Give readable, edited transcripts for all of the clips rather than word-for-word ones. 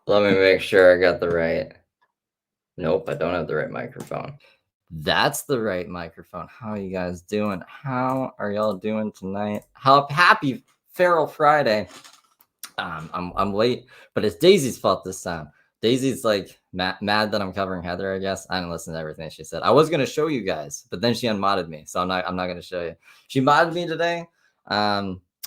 Let me make sure I got the right. Nope, I don't have the right microphone. That's the right microphone. How are you guys doing? How are y'all doing tonight? Happy Feral Friday. I'm late, but it's Daisy's fault this time. Daisy's like mad that I'm covering Heather. I guess I didn't listen to everything she said. I was gonna show you guys, but then she unmodded me, so I'm not gonna show you. She modded me today.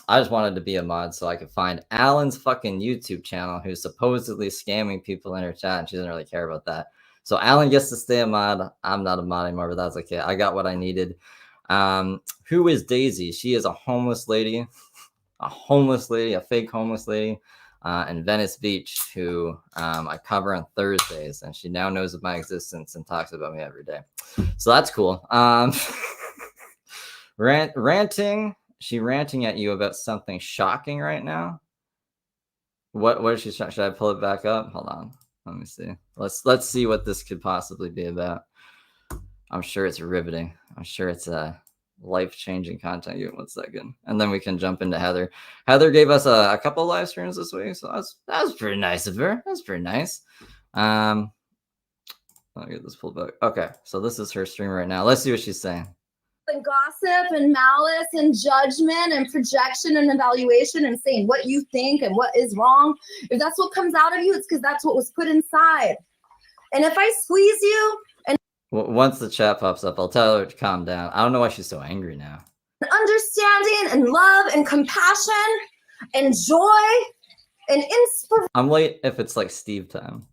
I just wanted to be a mod so I could find Alan's fucking YouTube channel, who's supposedly scamming people in her chat, and she doesn't really care about that. So Alan gets to stay a mod. I'm not a mod anymore, but that's okay. I got what I needed. Who is Daisy? She is a homeless lady, a fake homeless lady in Venice Beach, who I cover on Thursdays, and she now knows of my existence and talks about me every day. So that's cool. Ranting. She ranting at you about something shocking right now. What is she? Should I pull it back up? Hold on. Let me see. Let's see what this could possibly be about. I'm sure it's riveting. I'm sure it's life-changing content. Give it 1 second, and then we can jump into Heather. Heather gave us a couple of live streams this week, so that was pretty nice of her. That's pretty nice. I'll get this pulled back. Okay, so this is her stream right now. Let's see what she's saying. And gossip and malice and judgment and projection and evaluation and saying what you think and what is wrong. If that's what comes out of you, it's because that's what was put inside. And if I squeeze you and once the chat pops up, I'll tell her to calm down. I don't know why she's so angry now. Understanding and love and compassion and joy and inspiration. I'm late if it's like Steve time.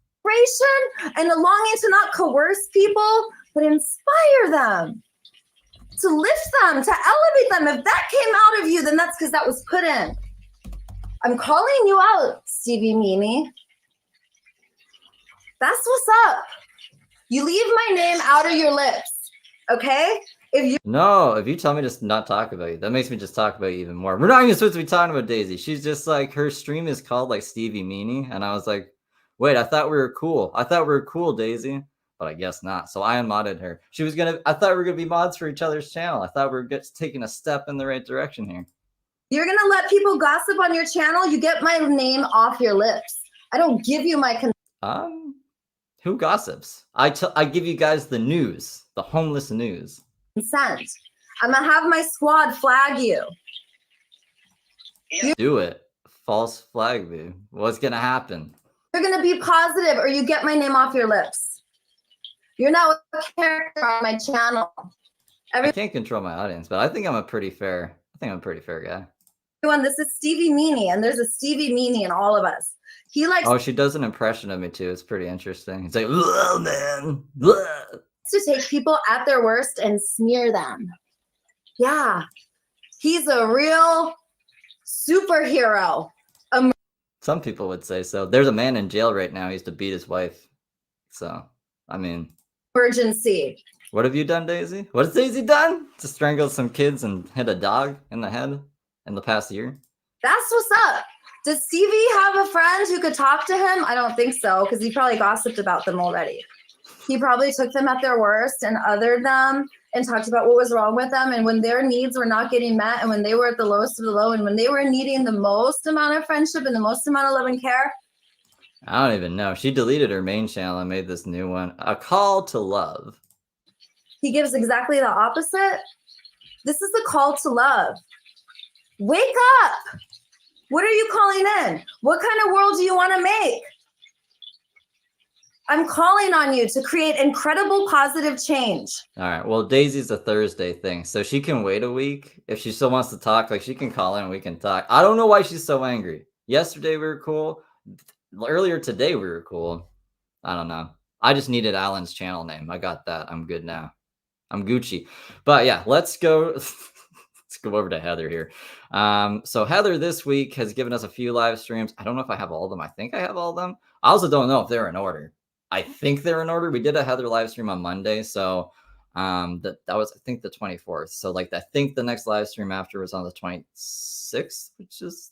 And a longing to not coerce people, but inspire them. To lift them, to elevate them. If that came out of you, then that's because that was put in. I'm calling you out, Stevie Mimi. That's what's up. You leave my name out of your lips, okay? If you tell me to not talk about you, that makes me just talk about you even more. We're not even supposed to be talking about Daisy. She's just like, her stream is called like Stevie Meanie, and I was like, wait, I thought we were cool. Daisy. But I guess not. So I unmodded her. I thought we were gonna be mods for each other's channel. I thought we were taking a step in the right direction here. You're gonna let people gossip on your channel? You get my name off your lips. I don't give you my who gossips? I give you guys the news, the homeless news. Consent. I'm gonna have my squad flag you. Do it. False flag me. What's gonna happen? You're gonna be positive or you get my name off your lips. You're not a character on my channel. I can't control my audience, but I think I'm a pretty fair guy. Everyone, this is Stevie Meanie, and there's a Stevie Meanie in all of us. He likes. Oh, she does an impression of me too. It's pretty interesting. It's like, "Ugh, man." Ugh. To take people at their worst and smear them. Yeah, he's a real superhero. Some people would say so. There's a man in jail right now. He used to beat his wife. So, I mean. Emergency. What have you done, Daisy? What has Daisy done? To strangle some kids and hit a dog in the head in the past year? That's what's up. Does Stevie have a friend who could talk to him? I don't think so, because he probably gossiped about them already. He probably took them at their worst and othered them and talked about what was wrong with them, and when their needs were not getting met, and when they were at the lowest of the low, and when they were needing the most amount of friendship and the most amount of love and care. I don't even know. She deleted her main channel and made this new one. A call to love. He gives exactly the opposite. This is the call to love. Wake up. What are you calling in? What kind of world do you want to make? I'm calling on you to create incredible positive change. All right. Well, Daisy's a Thursday thing, so she can wait a week. If she still wants to talk, like, she can call in and we can talk. I don't know why she's so angry. Yesterday we were cool. Earlier today we were cool. I don't know. I just needed Alan's channel name. I got that. I'm good now. I'm Gucci. But yeah, let's go. Let's go over to Heather here. So Heather this week has given us a few live streams. I don't know if I have all of them. I think I have all of them. I also don't know if they're in order. I think they're in order. We did a Heather live stream on Monday. So that was, I think, the 24th. So like, I think the next live stream after was on the 26th, which is,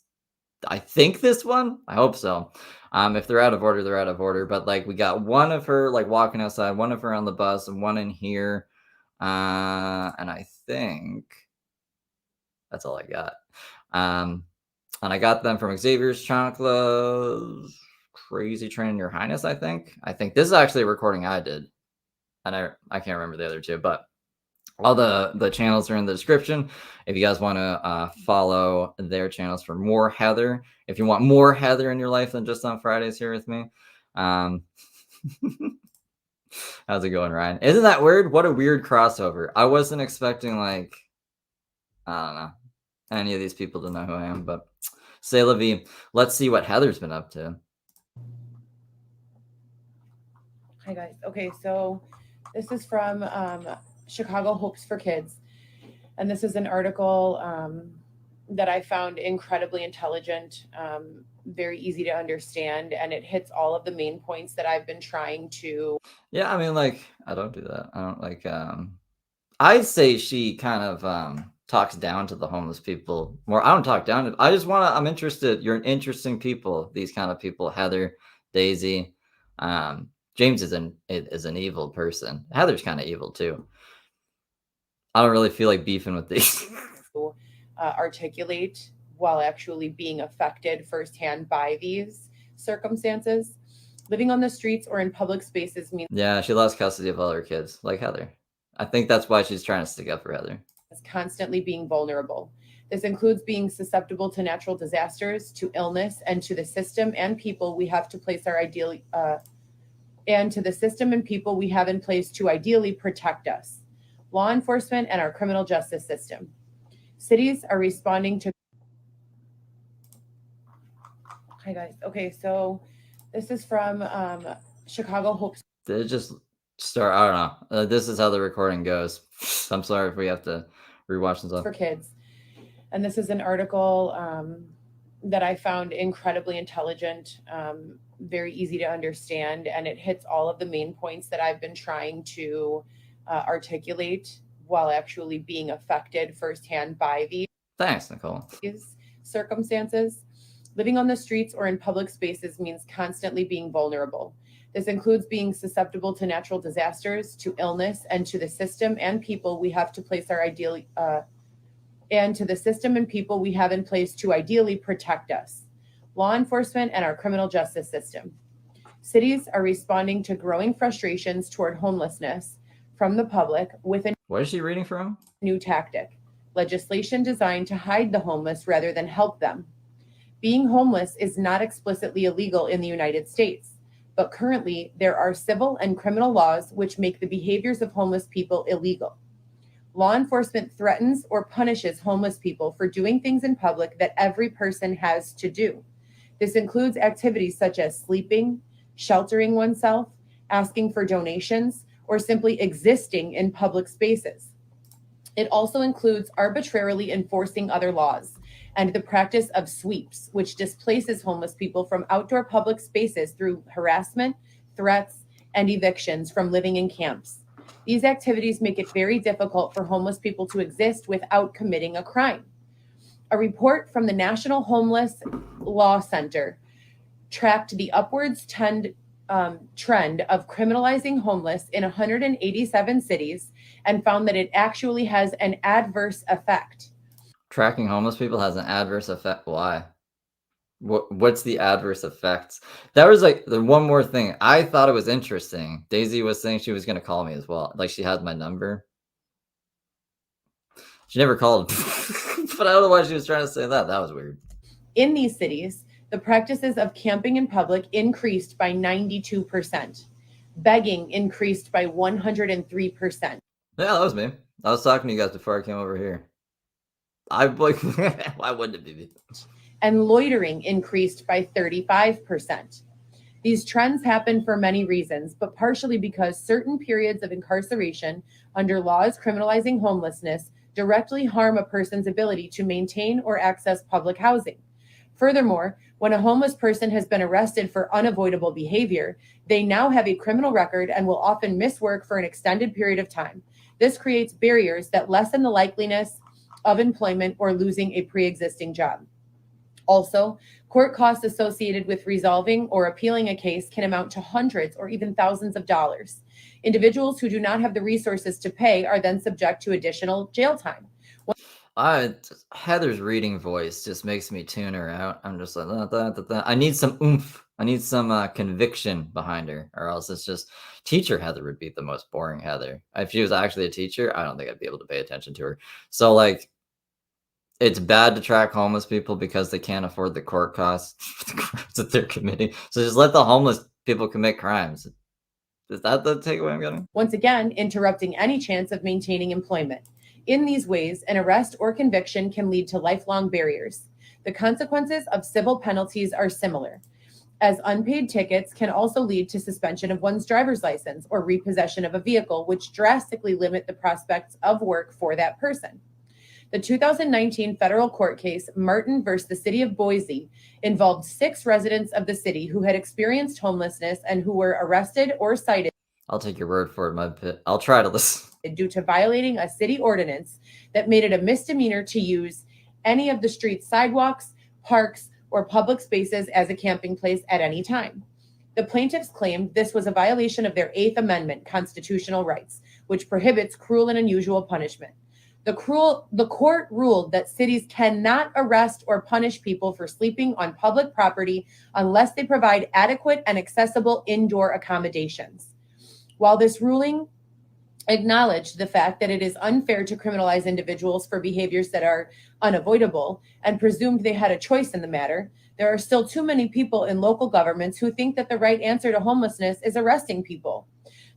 I think, this one. I hope so. If they're out of order, they're out of order. But like, we got one of her like walking outside, one of her on the bus, and one in here. And I think that's all I got. And I got them from Xavier's Chocolate Crazy Train, Your Highness, I think. This is actually a recording I did. And I can't remember the other two, but all the channels are in the description. If you guys want to follow their channels for more Heather, if you want more Heather in your life than just on Fridays here with me. How's it going, Ryan? Isn't that weird? What a weird crossover. I wasn't expecting, like, I don't know, any of these people to know who I am, but say la vie. Let's see what Heather's been up to. Hi, guys. Okay, so this is from Chicago Hopes for Kids. And this is an article that I found incredibly intelligent, very easy to understand, and it hits all of the main points that I've been trying to. Yeah, I mean, like, I don't do that. I don't like, I'd say she kind of talks down to the homeless people more. I don't talk down to, I'm interested. You're an interesting people, these kind of people, Heather, Daisy. James is an evil person. Heather's kind of evil too. I don't really feel like beefing with these. Articulate while actually being affected firsthand by these circumstances. Living on the streets or in public spaces means. Yeah, she lost custody of all her kids, like Heather. I think that's why she's trying to stick up for Heather. Constantly being vulnerable. This includes being susceptible to natural disasters, to illness, and to the system and people we have to place our ideally and to the system and people we have in place to ideally protect us. Law enforcement and our criminal justice system. Cities are responding to. Hi, guys. Okay, so this is from Chicago Hopes. Did it just start? I don't know. This is how the recording goes. I'm sorry if we have to rewatch some stuff. For kids. And this is an article that I found incredibly intelligent, very easy to understand, and it hits all of the main points that I've been trying to articulate while actually being affected firsthand by these. Thanks, Nicole. Circumstances. Living on the streets or in public spaces means constantly being vulnerable. This includes being susceptible to natural disasters, to illness, and to the system and people we have to place our ideally and to the system and people we have in place to ideally protect us. Law enforcement and our criminal justice system. Cities are responding to growing frustrations toward homelessness from the public with a. What is she reading from? New tactic. Legislation designed to hide the homeless rather than help them. Being homeless is not explicitly illegal in the United States, but currently there are civil and criminal laws which make the behaviors of homeless people illegal. Law enforcement threatens or punishes homeless people for doing things in public that every person has to do. This includes activities such as sleeping, sheltering oneself, asking for donations, or simply existing in public spaces. It also includes arbitrarily enforcing other laws and the practice of sweeps, which displaces homeless people from outdoor public spaces through harassment, threats, and evictions from living in camps. These activities make it very difficult for homeless people to exist without committing a crime. A report from the National Homeless Law Center tracked the upwards trend of criminalizing homeless in 187 cities and found that it actually has an adverse effect. Tracking homeless people has an adverse effect. Why? What's the adverse effects? That was like the one more thing. I thought it was interesting. Daisy was saying she was going to call me as well. Like she had my number. She never called, but I don't know why she was trying to say that. That was weird. In these cities, the practices of camping in public increased by 92%. Begging increased by 103%. Yeah, that was me. I was talking to you guys before I came over here. I'm like, why wouldn't it be me? And loitering increased by 35%. These trends happen for many reasons, but partially because certain periods of incarceration under laws criminalizing homelessness directly harm a person's ability to maintain or access public housing. Furthermore, when a homeless person has been arrested for unavoidable behavior, they now have a criminal record and will often miss work for an extended period of time. This creates barriers that lessen the likeliness of employment or losing a pre-existing job. Also, court costs associated with resolving or appealing a case can amount to hundreds or even thousands of dollars. Individuals who do not have the resources to pay are then subject to additional jail time. Heather's reading voice just makes me tune her out. I'm just like, I need some oomph. I need some conviction behind her, or else it's just teacher Heather would be the most boring Heather. If she was actually a teacher, I don't think I'd be able to pay attention to her. So like, it's bad to track homeless people because they can't afford the court costs for the crimes that they're committing. So just let the homeless people commit crimes. Is that the takeaway I'm getting? Once again, interrupting any chance of maintaining employment. In these ways, an arrest or conviction can lead to lifelong barriers. The consequences of civil penalties are similar, as unpaid tickets can also lead to suspension of one's driver's license or repossession of a vehicle, which drastically limit the prospects of work for that person. The 2019 federal court case, Martin versus the City of Boise, involved 6 residents of the city who had experienced homelessness and who were arrested or cited. I'll take your word for it, Mud Pit. I'll try to listen. Due to violating a city ordinance that made it a misdemeanor to use any of the street's sidewalks, parks, or public spaces as a camping place at any time. The plaintiffs claimed this was a violation of their 8th Amendment constitutional rights, which prohibits cruel and unusual punishment. The court ruled that cities cannot arrest or punish people for sleeping on public property unless they provide adequate and accessible indoor accommodations. While this ruling acknowledged the fact that it is unfair to criminalize individuals for behaviors that are unavoidable and presumed they had a choice in the matter, there are still too many people in local governments who think that the right answer to homelessness is arresting people.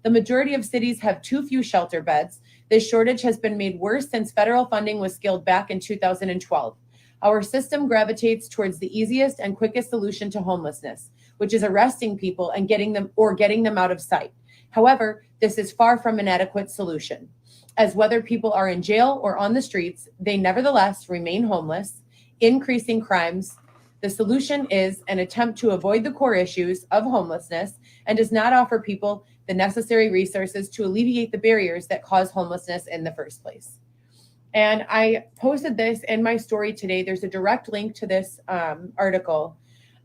The majority of cities have too few shelter beds. This shortage has been made worse since federal funding was scaled back in 2012. Our system gravitates towards the easiest and quickest solution to homelessness, which is arresting people and getting them out of sight. However, this is far from an adequate solution, as whether people are in jail or on the streets, they nevertheless remain homeless, increasing crimes. The solution is an attempt to avoid the core issues of homelessness and does not offer people the necessary resources to alleviate the barriers that cause homelessness in the first place. And I posted this in my story today. There's a direct link to this article.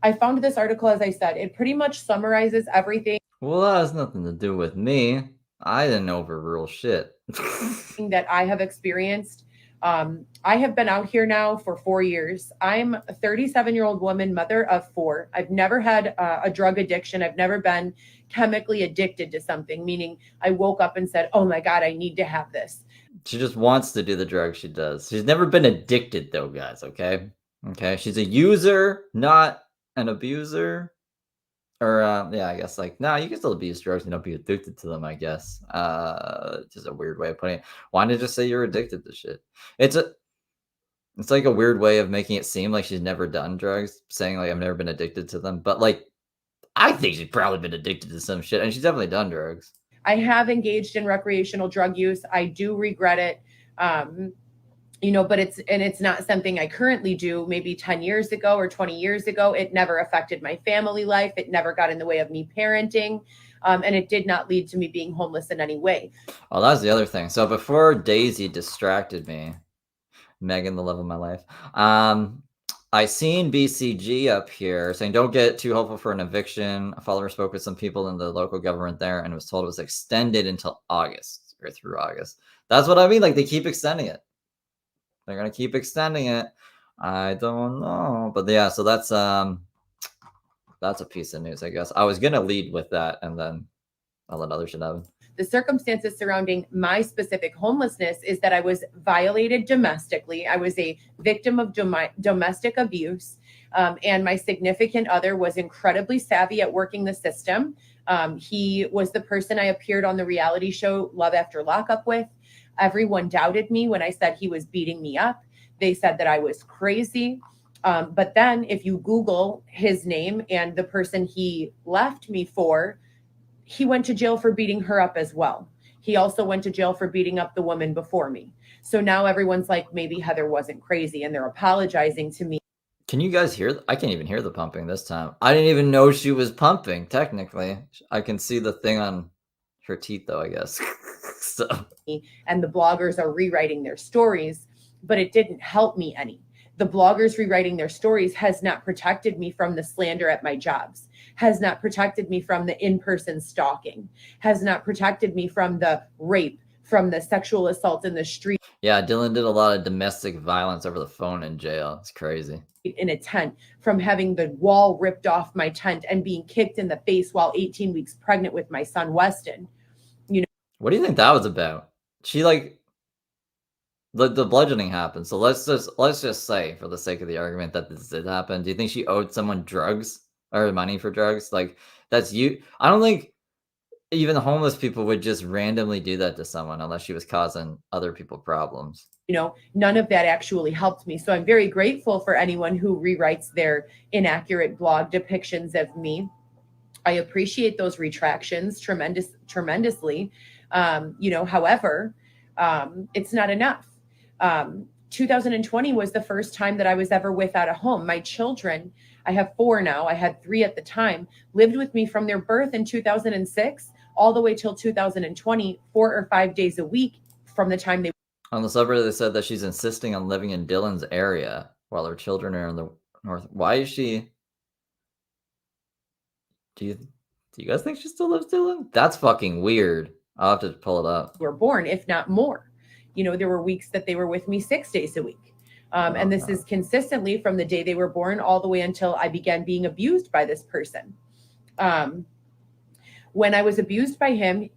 I found this article, as I said, it pretty much summarizes everything. Well, that has nothing to do with me. I didn't overrule shit. That I have experienced. I have been out here now for 4 years. I'm a 37-year-old woman, mother of 4. I've never had a drug addiction. I've never been chemically addicted to something, meaning I woke up and said, oh my God, I need to have this. She just wants to do the drugs she does. She's never been addicted though, guys, okay? Okay, she's a user, not an abuser. Or, yeah, I guess, like, no, you can still abuse drugs and don't be addicted to them, I guess. Just a weird way of putting it. Why not just say you're addicted to shit? It's like a weird way of making it seem like she's never done drugs, saying, like, I've never been addicted to them. But, like, I think she's probably been addicted to some shit, and she's definitely done drugs. I have engaged in recreational drug use. I do regret it. But it's not something I currently do. Maybe 10 years ago or 20 years ago, it never affected my family life. It never got in the way of me parenting. And it did not lead to me being homeless in any way. Well, that's the other thing. So before Daisy distracted me, Megan, the love of my life, I seen BCG up here saying, don't get too hopeful for an eviction. A follower spoke with some people in the local government there and was told it was extended until August or through August. That's what I mean. Like, they keep extending it. They're going to keep extending it. I don't know. But yeah, so that's a piece of news, I guess. I was going to lead with that, and then I'll let other shit happen. The circumstances surrounding my specific homelessness is that I was violated domestically. I was a victim of domestic abuse. And my significant other was incredibly savvy at working the system. He was the person I appeared on the reality show Love After Lockup with. Everyone doubted me when I said he was beating me up. They said that I was crazy. But then if you Google his name and the person he left me for, he went to jail for beating her up as well. He also went to jail for beating up the woman before me. So now everyone's like, maybe Heather wasn't crazy, and they're apologizing to me. Can you guys hear? I can't even hear the pumping this time. I didn't even know she was pumping, technically. I can see the thing on her teeth, though, I guess. So. And the bloggers are rewriting their stories, but it didn't help me any. The bloggers rewriting their stories has not protected me from the slander at my jobs, has not protected me from the in-person stalking, has not protected me from the rape, from the sexual assault in the street Yeah, Dylan did a lot of domestic violence over the phone in jail. It's crazy. in a tent, from having the wall ripped off my tent and being kicked in the face while 18 weeks pregnant with my son Weston. What do you think that was about? She like the bludgeoning happened. So let's just say, for the sake of the argument, that this did happen. Do you think she owed someone drugs or money for drugs? Like that's you. I don't think even homeless people would just randomly do that to someone unless she was causing other people problems. None of that actually helped me. So I'm very grateful for anyone who rewrites their inaccurate blog depictions of me. I appreciate those retractions tremendously. However, it's not enough. 2020 was the first time that I was ever without a home. My children, I have 4 now, I had 3 at the time, lived with me from their birth in 2006 all the way till 2020, 4 or 5 days a week from the time they. On the subreddit, they said that she's insisting on living in Dylan's area while her children are in the north. Why is she? Do you guys think she still lives Dylan? That's fucking weird. I'll have to pull it up. Were born, if not more. There were weeks that they were with me 6 days a week. And this is consistently from the day they were born all the way until I began being abused by this person. When I was abused by him,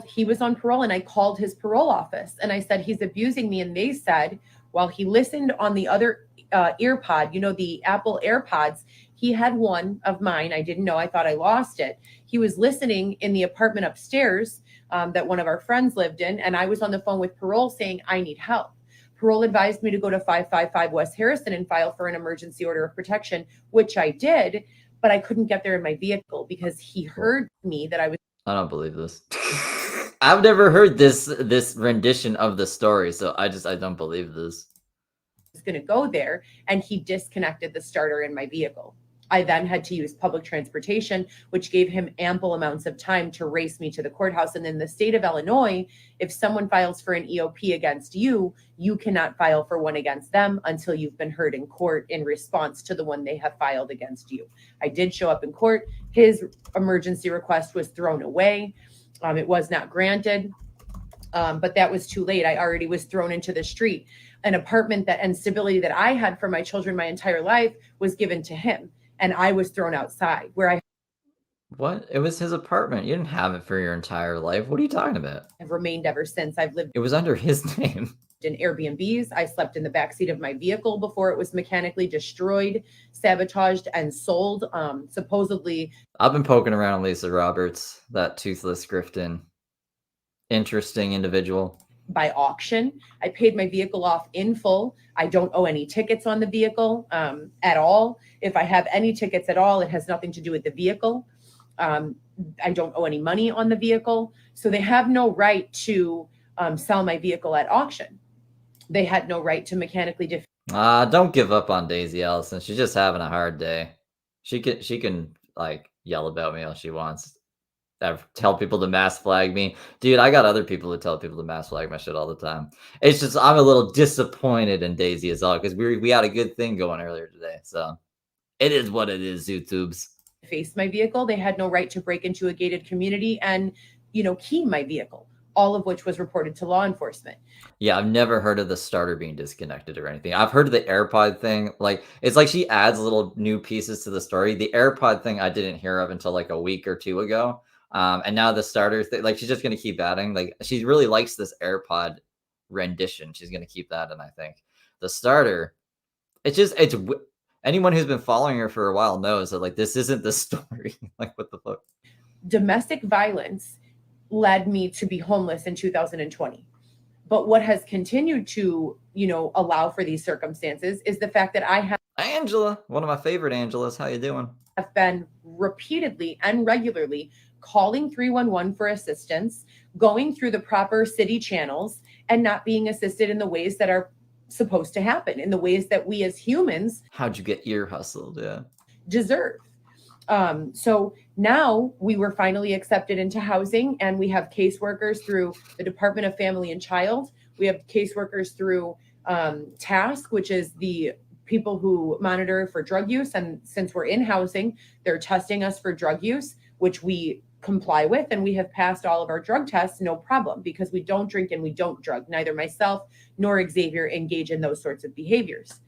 he was on parole, and I called his parole office and I said, he's abusing me. And they said, while he listened on the other earpod, the Apple AirPods, he had one of mine. I didn't know. I thought I lost it. He was listening in the apartment upstairs that one of our friends lived in. And I was on the phone with parole saying, I need help. Parole advised me to go to 555 West Harrison and file for an emergency order of protection, which I did, but I couldn't get there in my vehicle because he heard me that I was. I don't believe this. I've never heard this rendition of the story, so I don't believe this. Going to go there, and he disconnected the starter in my vehicle. I then had to use public transportation, which gave him ample amounts of time to race me to the courthouse. And in the state of Illinois, if someone files for an EOP against you, you cannot file for one against them until you've been heard in court in response to the one they have filed against you. I did show up in court. His emergency request was thrown away. It was not granted, but that was too late. I already was thrown into the street. An apartment and stability that I had for my children my entire life was given to him. And I was thrown outside What? It was his apartment. You didn't have it for your entire life. What are you talking about? I've remained ever since. I've lived. It was under his name. In Airbnbs. I slept in the backseat of my vehicle before it was mechanically destroyed, sabotaged, and sold. Supposedly. I've been poking around Lisa Roberts, that toothless Grifton. Interesting individual. By auction. I paid my vehicle off in full. I don't owe any tickets on the vehicle at all. If I have any tickets at all, it has nothing to do with the vehicle. I don't owe any money on the vehicle. So they have no right to sell my vehicle at auction. They had no right to mechanically don't give up on Daisy Ellison. She's just having a hard day. She can like yell about me all she wants. Tell people to mass flag me. Dude, I got other people to tell people to mass flag my shit all the time. It's just I'm a little disappointed in Daisy as well because we had a good thing going earlier today. So it is what it is, YouTubes. Face my vehicle. They had no right to break into a gated community and, key my vehicle, all of which was reported to law enforcement. Yeah, I've never heard of the starter being disconnected or anything. I've heard of the AirPod thing. Like, it's like she adds little new pieces to the story. The AirPod thing I didn't hear of until like a week or two ago. And now the starter thing, like she's just going to keep adding. Like she really likes this AirPod rendition. She's going to keep that. And I think the starter, it's anyone who's been following her for a while knows that like this isn't the story. Like what the fuck? Domestic violence led me to be homeless in 2020. But what has continued to, allow for these circumstances is the fact that I have Angela, one of my favorite Angelas. How you doing? Have been repeatedly and regularly calling 311 for assistance, going through the proper city channels, and not being assisted in the ways that are supposed to happen, in the ways that we as humans. How'd you get ear hustled? Yeah. Deserve. So now we were finally accepted into housing, and we have caseworkers through the Department of Family and Child. We have caseworkers through TASK, which is the people who monitor for drug use. And since we're in housing, they're testing us for drug use, which we comply with, and we have passed all of our drug tests, no problem, because we don't drink and we don't drug. Neither myself nor Xavier engage in those sorts of behaviors.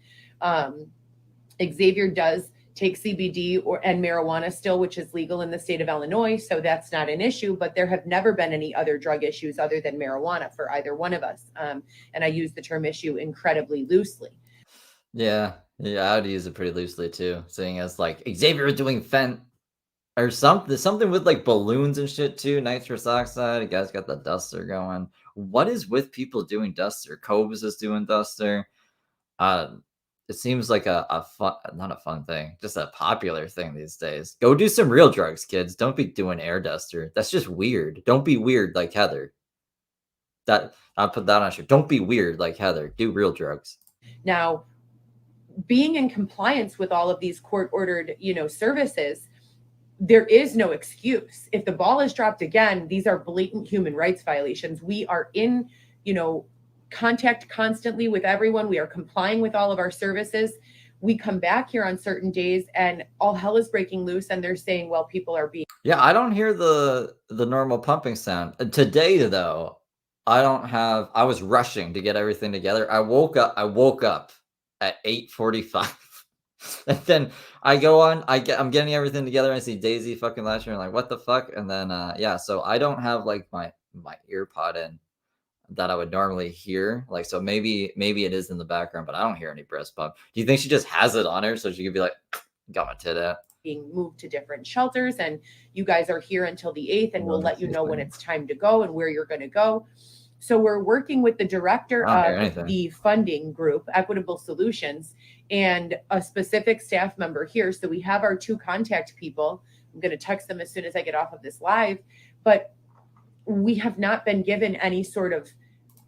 Xavier does take CBD and marijuana still, which is legal in the state of Illinois, so that's not an issue, but there have never been any other drug issues other than marijuana for either one of us. And I use the term issue incredibly loosely. Yeah, I would use it pretty loosely too, seeing as like Xavier is doing or something with like balloons and shit too, nitrous oxide. You guys got the duster going. What is with people doing duster? Cobes is doing duster. It seems like a fun, not a fun thing, just a popular thing these days. Go do some real drugs, kids. Don't be doing air duster. That's just weird. Don't be weird like Heather. I'll put that on you. Don't be weird like Heather. Do real drugs. Now, being in compliance with all of these court-ordered, services, there is no excuse. If the ball is dropped again, these are blatant human rights violations. We are in, contact constantly with everyone. We are complying with all of our services. We come back here on certain days and all hell is breaking loose, and they're saying, well, people are being... Yeah, I don't hear the normal pumping sound. Today, though, I was rushing to get everything together. I woke up at 8:45. And then I go on, I'm getting everything together. I see Daisy fucking last year. I'm like, what the fuck? And then, so I don't have like my ear pod in that I would normally hear. Like, so maybe it is in the background, but I don't hear any breast pump. Do you think she just has it on her so she could be like, got my tit out? Being moved to different shelters, and you guys are here until the 8th, and we'll let you know when it's time to go and where you're going to go. So we're working with the director of the funding group, Equitable Solutions, and a specific staff member here. So we have our 2 contact people. I'm going to text them as soon as I get off of this live, but we have not been given any sort of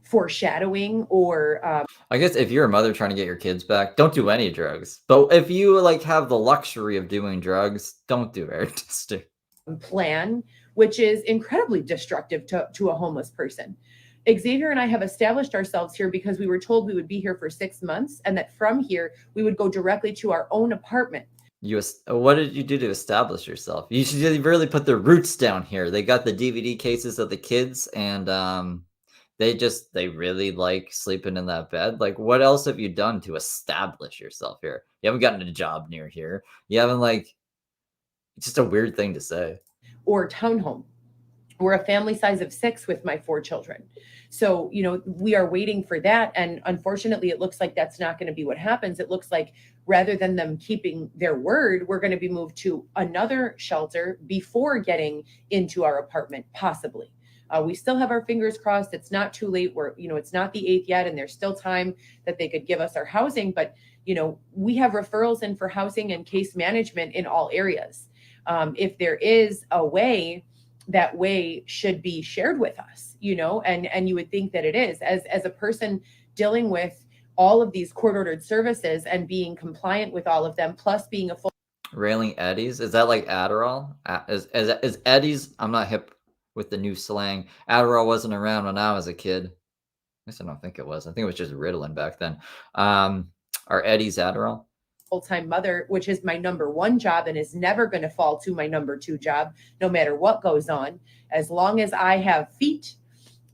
foreshadowing or I guess if you're a mother trying to get your kids back, don't do any drugs. But if you like have the luxury of doing drugs, don't do air duster. Plan, which is incredibly destructive to a homeless person. Xavier and I have established ourselves here because we were told we would be here for 6 months, and that from here we would go directly to our own apartment. What did you do to establish yourself? You should really put the roots down here. They got the DVD cases of the kids, and they really like sleeping in that bed. Like, what else have you done to establish yourself here? You haven't gotten a job near here. You haven't it's just a weird thing to say. Or townhome. We're a family size of 6 with my 4 children. So, we are waiting for that. And unfortunately, it looks like that's not going to be what happens. It looks like rather than them keeping their word, we're going to be moved to another shelter before getting into our apartment, possibly. We still have our fingers crossed. It's not too late. It's not the 8th yet, and there's still time that they could give us our housing. But, we have referrals in for housing and case management in all areas. If there is a way, that way should be shared with us, and you would think that it is. As a person dealing with all of these court-ordered services and being compliant with all of them, plus being a full... Railing Eddies? Is that like Adderall? Is Eddies? I'm not hip with the new slang. Adderall wasn't around when I was a kid. At least I don't think it was. I think it was just Ritalin back then. Are Eddies Adderall? Full-time mother, which is my number 1 job and is never going to fall to my number 2 job, no matter what goes on. As long as I have feet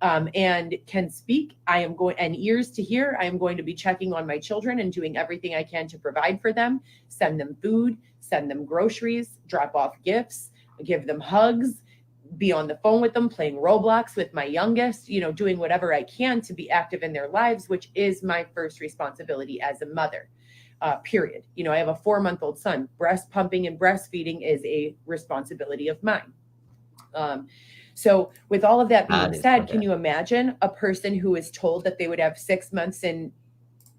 and can speak, and ears to hear, I am going to be checking on my children and doing everything I can to provide for them, send them food, send them groceries, drop off gifts, give them hugs, be on the phone with them, playing Roblox with my youngest, doing whatever I can to be active in their lives, which is my first responsibility as a mother. Period. I have a 4-month-old son. Breast pumping and breastfeeding is a responsibility of mine. So with all of that being said, can you imagine a person who is told that they would have 6 months in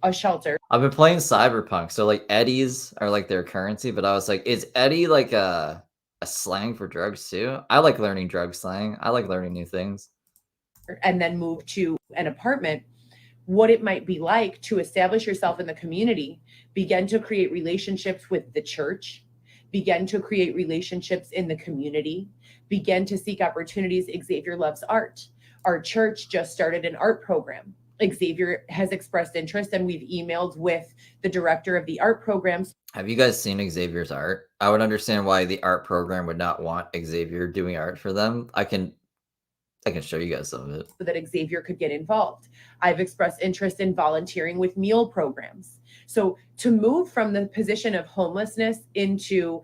a shelter? I've been playing Cyberpunk, so like Eddies are like their currency, but I was like, is Eddie like a slang for drugs too? I like learning drug slang. I like learning new things. And then move to an apartment. What it might be like to establish yourself in the community, begin to create relationships with the church, begin to create relationships in the community, begin to seek opportunities. Xavier loves art. Our church just started an art program. Xavier has expressed interest, and we've emailed with the director of the art programs. Have you guys seen Xavier's art? I would understand why the art program would not want Xavier doing art for them. I can show you guys some of it. So that Xavier could get involved. I've expressed interest in volunteering with meal programs. So to move from the position of homelessness into,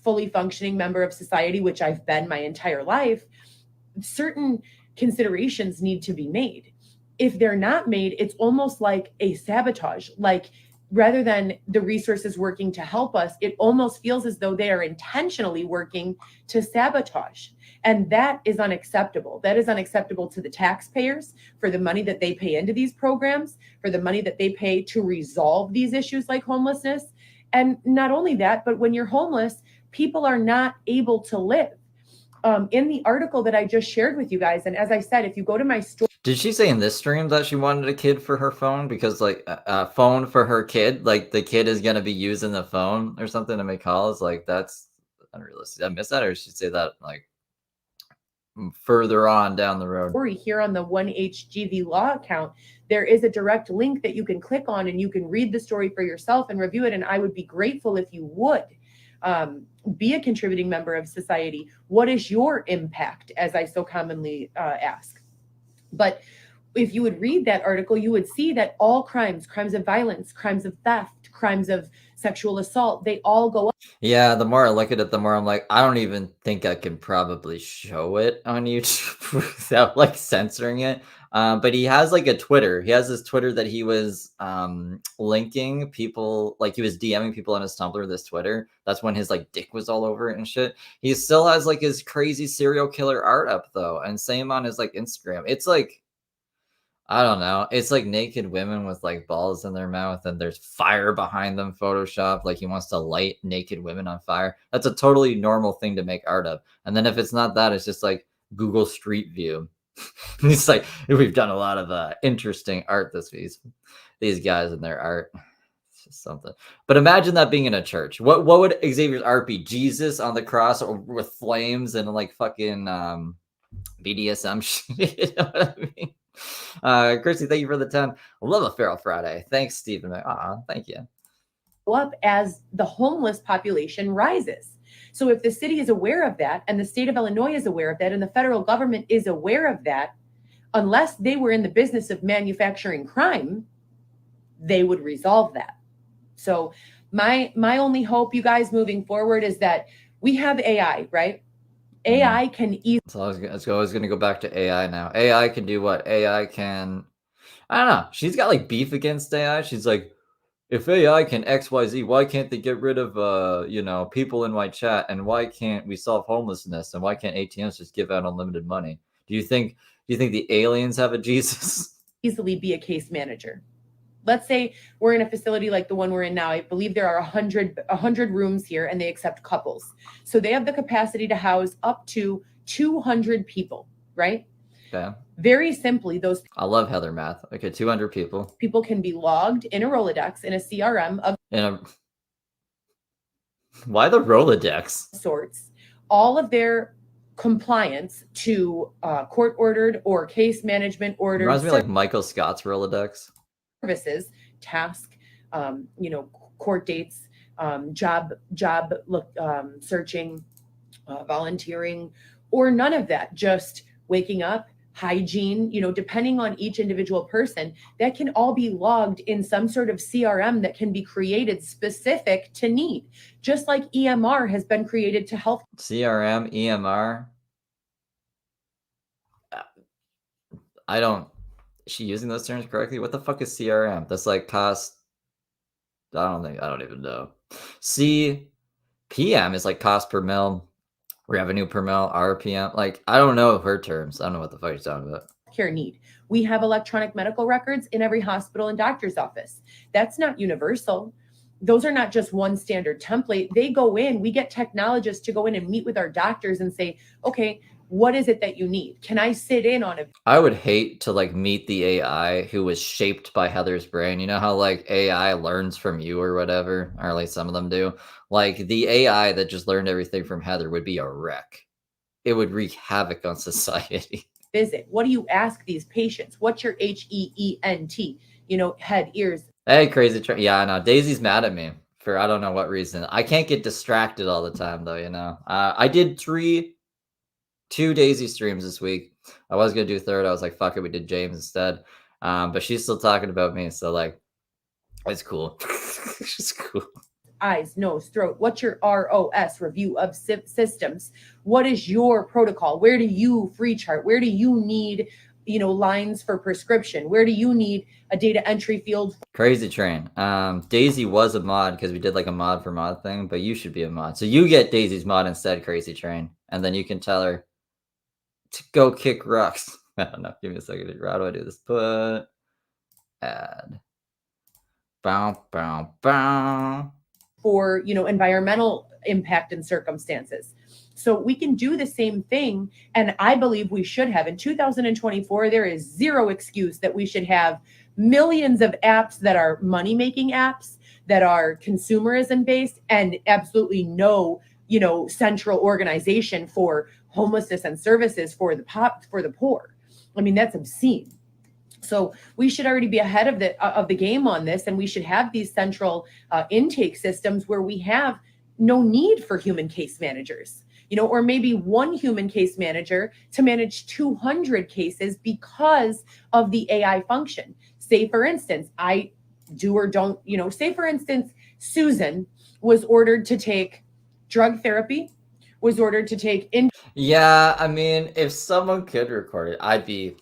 fully functioning member of society, which I've been my entire life, certain considerations need to be made. If they're not made, it's almost like a sabotage. Like, rather than the resources working to help us, it almost feels as though they are intentionally working to sabotage. And that is unacceptable. That is unacceptable to the taxpayers for the money that they pay into these programs, for the money that they pay to resolve these issues like homelessness. And not only that, but when you're homeless, people are not able to live. In the article that I just shared with you guys, and as I said, if you go to my story. Did she say in this stream that she wanted a kid for her phone? Because like a phone for her kid, like the kid is going to be using the phone or something to make calls. Like that's unrealistic. I missed that, or should say that like further on down the road. Here on the 1HGV Law account, there is a direct link that you can click on and you can read the story for yourself and review it. And I would be grateful if you would be a contributing member of society. What is your impact, as I so commonly ask? But if you would read that article, you would see that all crimes of violence, crimes of theft, crimes of sexual assault, they all go up. Yeah, the more I look at it, the more I'm like, I don't even think I can probably show it on YouTube without like censoring it. But he has like a Twitter. He has this Twitter that he was linking people, like he was DMing people on his Tumblr, this Twitter. That's when his like dick was all over it and shit. He still has like his crazy serial killer art up though. And same on his like Instagram. It's like, I don't know. It's like naked women with like balls in their mouth and there's fire behind them photoshopped. Like he wants to light naked women on fire. That's a totally normal thing to make art of. And then if it's not that, it's just like Google Street View. It's like we've done a lot of interesting art this week. These guys and their art. It's just something. But imagine that being in a church. What would Xavier's art be? Jesus on the cross or with flames and like fucking BDSM shit. You know what I mean? Chrissy, thank you for the 10. I love a Feral Friday. Thanks, Stephen. Thank you. Up as the homeless population rises. So if the city is aware of that, and the state of Illinois is aware of that, and the federal government is aware of that, unless they were in the business of manufacturing crime, they would resolve that. So my only hope, you guys, moving forward is that we have AI, right? AI can easily. So it's always going to go back to AI now. AI can do what? AI can, I don't know. She's got like beef against AI. She's like, if AI can XYZ, why can't they get rid of, people in my chat? And why can't we solve homelessness? And why can't ATMs just give out unlimited money? Do you think the aliens have a Jesus? Easily be a case manager. Let's say we're in a facility like the one we're in now. I believe there are 100 rooms here and they accept couples. So they have the capacity to house up to 200 people, right? Okay. Very simply, those. I love Heather math. Okay, 200 people. People can be logged in a Rolodex, in a CRM of. Why the Rolodex? Sorts. All of their compliance to court-ordered or case management orders. Reminds me like Michael Scott's Rolodex. Services, task, court dates, job searching, volunteering, or none of that. Just waking up, hygiene, depending on each individual person, that can all be logged in some sort of CRM that can be created specific to need, just like EMR has been created to help. CRM, EMR. Is she using those terms correctly? What the fuck is CRM? That's like cost. I don't even know. CPM is like cost per mil, revenue per mil, RPM. Like, I don't know her terms. I don't know what the fuck you're talking about. Care need. We have electronic medical records in every hospital and doctor's office. That's not universal. Those are not just one standard template. They go in, we get technologists to go in and meet with our doctors and say, okay, what is it that you need? Can I sit in on it? I would hate to like meet the AI who was shaped by Heather's brain. You know how like AI learns from you or whatever, or at least some of them do. Like the AI that just learned everything from Heather would be a wreck. It would wreak havoc on society. visit? What do you ask these patients? What's your HEENT? Head, ears. Hey, crazy train. Yeah, I know. Daisy's mad at me for I don't know what reason. I can't get distracted all the time though, I did 2 Daisy streams this week. I was gonna do a third. I was like, fuck it, we did James instead. But she's still talking about me, so like, it's cool. She's cool. Eyes, nose, throat. What's your ROS, review of systems? What is your protocol? Where do you free chart? Where do you need, lines for prescription? Where do you need a data entry field? Crazy train. Daisy was a mod because we did like a mod for mod thing, but you should be a mod. So you get Daisy's mod instead, Crazy Train, and then you can tell her to go kick rocks. I don't know. Give me a second. How do I do this? Put add. Bow, bow, bow. For environmental impact and circumstances. So we can do the same thing, and I believe we should have. In 2024, there is zero excuse that we should have millions of apps that are money-making apps, that are consumerism-based, and absolutely no, central organization for homelessness and services for the poor. I mean, that's obscene. So we should already be ahead of the game on this, and we should have these central intake systems where we have no need for human case managers, or maybe one human case manager to manage 200 cases because of the AI function. Say, for instance, I do or don't, say, for instance, Susan was ordered to take drug therapy, was ordered to take Yeah, I mean, if someone could record it, I'd be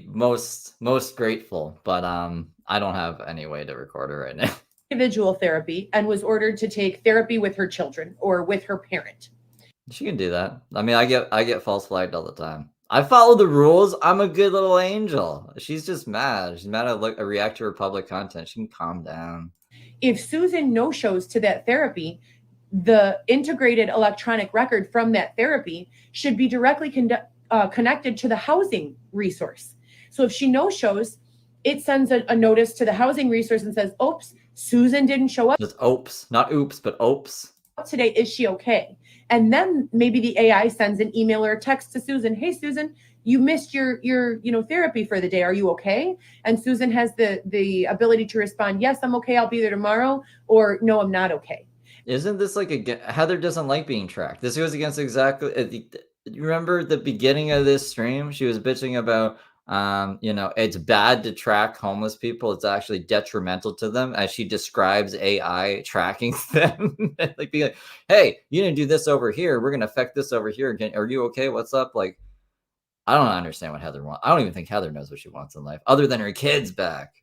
most grateful, but I don't have any way to record it right now. individual therapy, and was ordered to take therapy with her children or with her parent. She can do that. I mean, I get false flagged all the time. I follow the rules. I'm a good little angel. She's just mad. She's mad at react to her public content. She can calm down. If Susan no-shows to that therapy, the integrated electronic record from that therapy should be directly connected to the housing resource. So if she no-shows, it sends a notice to the housing resource and says, oops, Susan didn't show up. Just oops, not oops, but oops. Today, is she okay? And then maybe the AI sends an email or a text to Susan. Hey, Susan, you missed your therapy for the day. Are you okay? And Susan has the ability to respond, yes, I'm okay. I'll be there tomorrow. Or no, I'm not okay. Isn't this like Heather doesn't like being tracked? This goes against exactly. You remember the beginning of this stream? She was bitching about, it's bad to track homeless people. It's actually detrimental to them, as she describes AI tracking them. Like being like, hey, you didn't do this over here. We're gonna affect this over here. Are you okay? What's up? Like, I don't understand what Heather wants. I don't even think Heather knows what she wants in life, other than her kids back.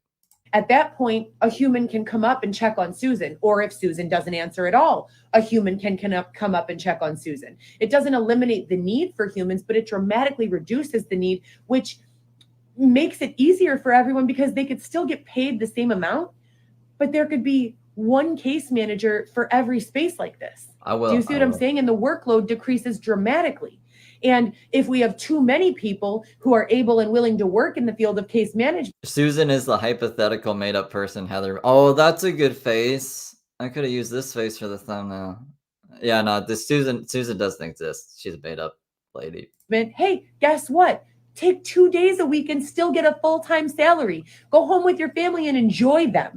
At that point, a human can come up and check on Susan. Or if Susan doesn't answer at all, a human can come up and check on Susan. It doesn't eliminate the need for humans, but it dramatically reduces the need, which makes it easier for everyone because they could still get paid the same amount, but there could be one case manager for every space like this. I will. Do you see what I'm saying? And the workload decreases dramatically. And if we have too many people who are able and willing to work in the field of case management. Susan is the hypothetical made up person, Heather. Oh, that's a good face. I could have used this face for the thumbnail. Yeah, no, this Susan doesn't exist. She's a made up lady. Hey, guess what? Take 2 days a week and still get a full-time salary. Go home with your family and enjoy them.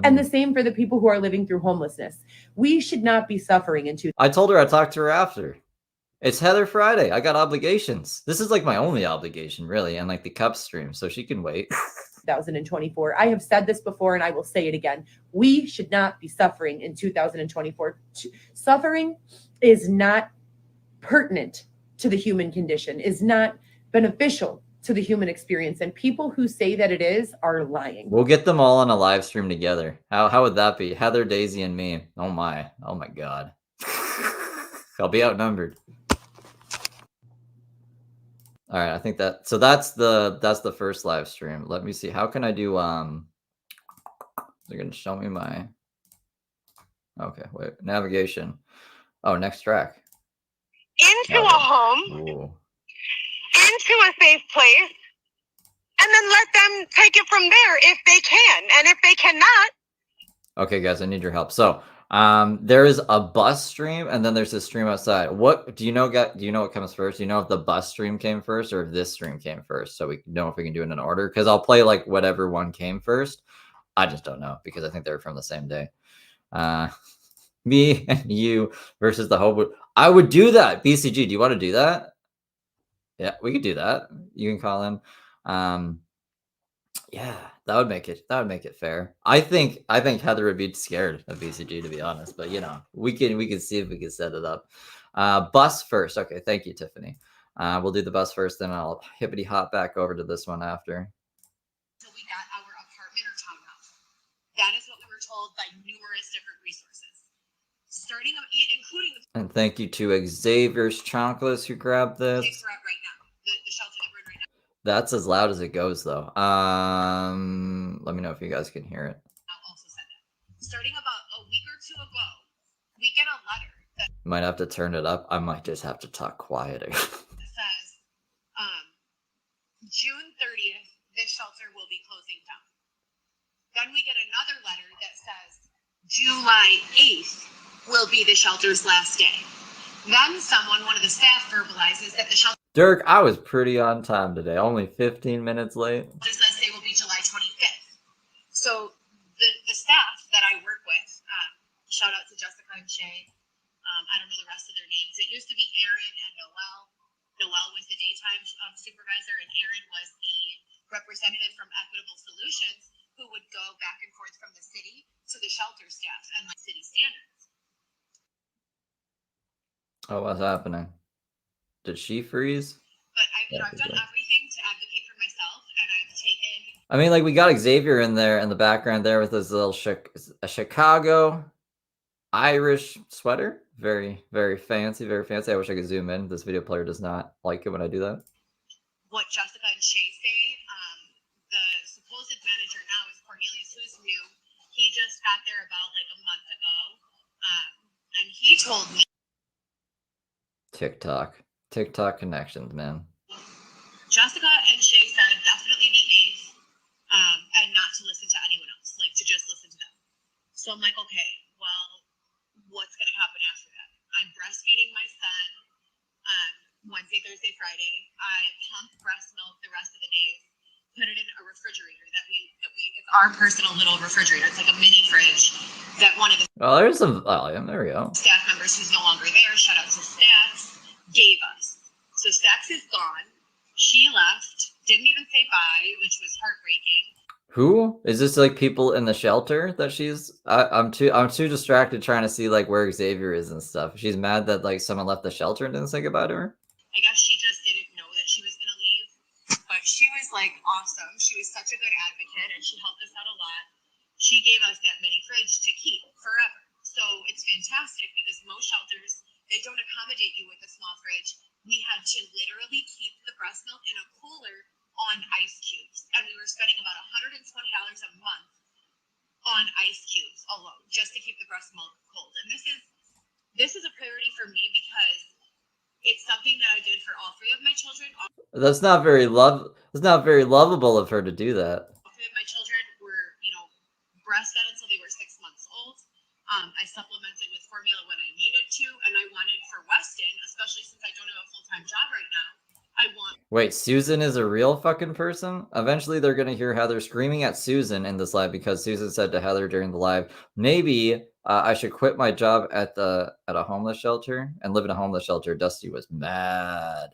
And the same for the people who are living through homelessness. We should not be suffering into. I told her I'd talk to her after. It's Heather Friday. I got obligations. This is like my only obligation, really, and like the cup stream, so she can wait. 2024. I have said this before and I will say it again. We should not be suffering in 2024. Suffering is not pertinent to the human condition, is not beneficial to the human experience. And people who say that it is are lying. We'll get them all on a live stream together. How would that be? Heather, Daisy, and me. Oh my God. I'll be outnumbered. All right, I think that's the first live stream. Let me see. How can I do they're gonna show me my okay, wait, navigation. Oh, next track. Into a home, into a safe place, and then let them take it from there if they can. And if they cannot. Okay, guys, I need your help. So There is a bus stream, and then there's a stream outside. What do you know? Do you know what comes first? Do you know if the bus stream came first or if this stream came first? So we know if we can do it in order. Because I'll play like whatever one came first. I just don't know because I think they're from the same day. Me and you versus the hobo. I would do that. BCG, do you want to do that? Yeah, we could do that. You can call in. Yeah, that would make it fair. I think Heather would be scared of BCG, to be honest, but you know, we can see if we can set it up. Bus first. Okay, thank you, Tiffany. We'll do the bus first, then I'll hippity hop back over to this one after. So we got our apartment or townhouse. That is what we were told by numerous different resources. Starting including And thank you to Xavier's Chocolates who grabbed this. place we're at right now, the shelter that we're in right now. That's as loud as it goes, though. Let me know if you guys can hear it. I also said that. Starting about a week or two ago, we get a letter that Might have to turn it up. I might just have to talk quieter. says, June 30th, this shelter will be closing down. Then we get another letter that says July 8th will be the shelter's last day. Then someone, one of the staff, verbalizes that the shelter's Dirk, I was pretty on time today. Only 15 minutes late. last day will be July 25th. So the staff that I work with, shout out to Jessica and Shay. I don't know the rest of their names. It used to be Aaron and Noelle. Noelle was the daytime supervisor, and Aaron was the representative from Equitable Solutions who would go back and forth from the city to the shelter staff and like city standards. Oh, what's happening? Did she freeze? But I've done everything to advocate for myself, and I've taken. I mean, like, we got Xavier in there in the background there with his little a Chicago Irish sweater. Very, very fancy, very fancy. I wish I could zoom in. This video player does not like it when I do that. What Jessica and Shay say, the supposed manager now is Cornelius, who's new. He just got there about like a month ago, and he told me TikTok connections, man. Jessica and Shay said definitely the 8th, and not to listen to anyone else, like to just listen to them. So I'm like, okay, well, what's gonna happen after that? I'm breastfeeding my son Wednesday, Thursday, Friday. I pump breast milk the rest of the days. Put it in a refrigerator that we it's our personal little refrigerator. It's like a mini fridge that one of the Oh, there's some. Oh, yeah, there we go. staff members who's no longer there, shout out to Stacks, gave us. So Stacks is gone. She left, didn't even say bye, which was heartbreaking. Who is this? Like people in the shelter that she's? I'm too distracted trying to see like where Xavier is and stuff. She's mad that like someone left the shelter and didn't say goodbye to her. I guess she just didn't know that she was gonna leave, but she was like awesome. She was such a good advocate, and she helped us out a lot. She gave us that mini fridge to keep forever. So it's fantastic because most shelters, they don't accommodate you with a small fridge. We had to literally keep the breast milk in a cooler on ice cubes, and we were spending about $120 a month on ice cubes alone just to keep the breast milk cold. And this is a priority for me because it's something that I did for all three of my children. That's not very lovable of her to do that. All three of my children were, breastfed until they were 6 months old. I supplemented with formula when I needed to, and I wanted for Weston, especially since I don't have a full-time job right now, Wait, Susan is a real fucking person? Eventually they're gonna hear Heather screaming at Susan in this live because Susan said to Heather during the live, maybe I should quit my job at a homeless shelter and live in a homeless shelter. Dusty was mad.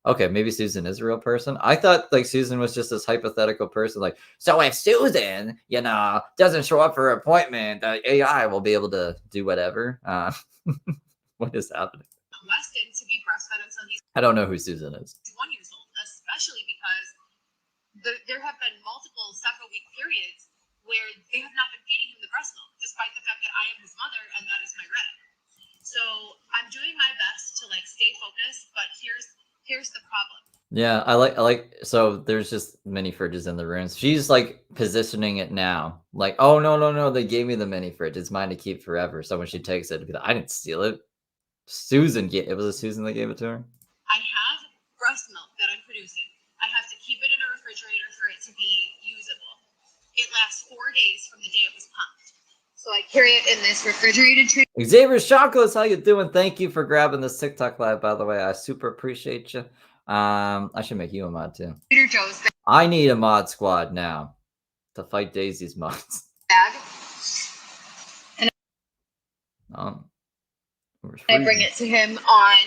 Okay, maybe Susan is a real person. I thought like Susan was just this hypothetical person. Like, so if Susan, doesn't show up for an appointment, AI will be able to do whatever. What is happening? Weston to be breastfed until he's I don't know who Susan is. 1 year old, especially because there have been multiple several week periods where they have not been feeding him the breast milk, despite the fact that I am his mother and that is my right. So I'm doing my best to like stay focused, but here's the problem. Yeah, I like so there's just mini fridges in the rooms. She's like positioning it now. Like, oh no, they gave me the mini fridge. It's mine to keep forever. So when she takes it, I didn't steal it. It was a Susan that gave it to her. I have breast milk that I'm producing. I have to keep it in a refrigerator for it to be usable. It lasts 4 days from the day it was pumped. So So I carry it in this refrigerated tray. Xavier Chocolates, how you doing? Thank you for grabbing this TikTok live, by the way. I super appreciate you. I should make you a mod too. Trader Joe's I need a mod squad now to fight Daisy's mods. bag. I bring it to him on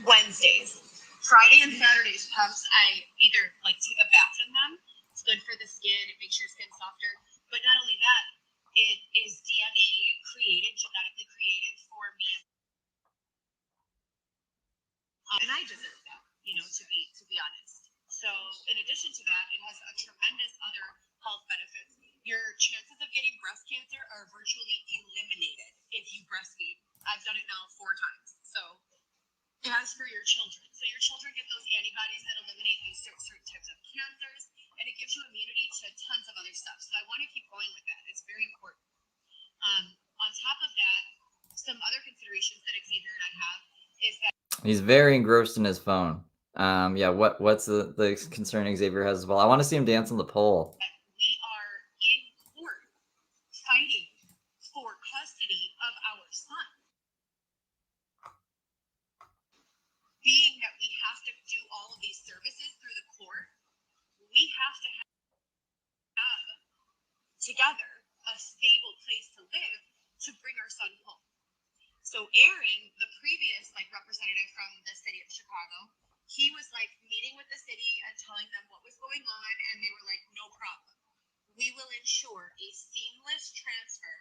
Wednesdays. Friday and Saturdays pumps, I either like take a bath in them. It's good for the skin. It makes your skin softer. But not only that, it is DNA created, genetically created for me. And I deserve that, to be honest. So in addition to that, it has a tremendous other health benefits. Your chances of getting breast cancer are virtually eliminated if you breastfeed. I've done it now 4 times. So as for your children, so your children get those antibodies that eliminate these certain types of cancers, and it gives you immunity to tons of other stuff. So I want to keep going with that. It's very important. On top of that, some other considerations that Xavier and I have is that he's very engrossed in his phone. Yeah, what's the concern Xavier has as well? I want to see him dance on the pole. we are in court fighting for custody of our son. Being that we have to do all of these services through the court, we have to have together a stable place to live to bring our son home. So Aaron, the previous representative from the city of Chicago, he was meeting with the city and telling them what was going on, and they were like, no problem. We will ensure a seamless transfer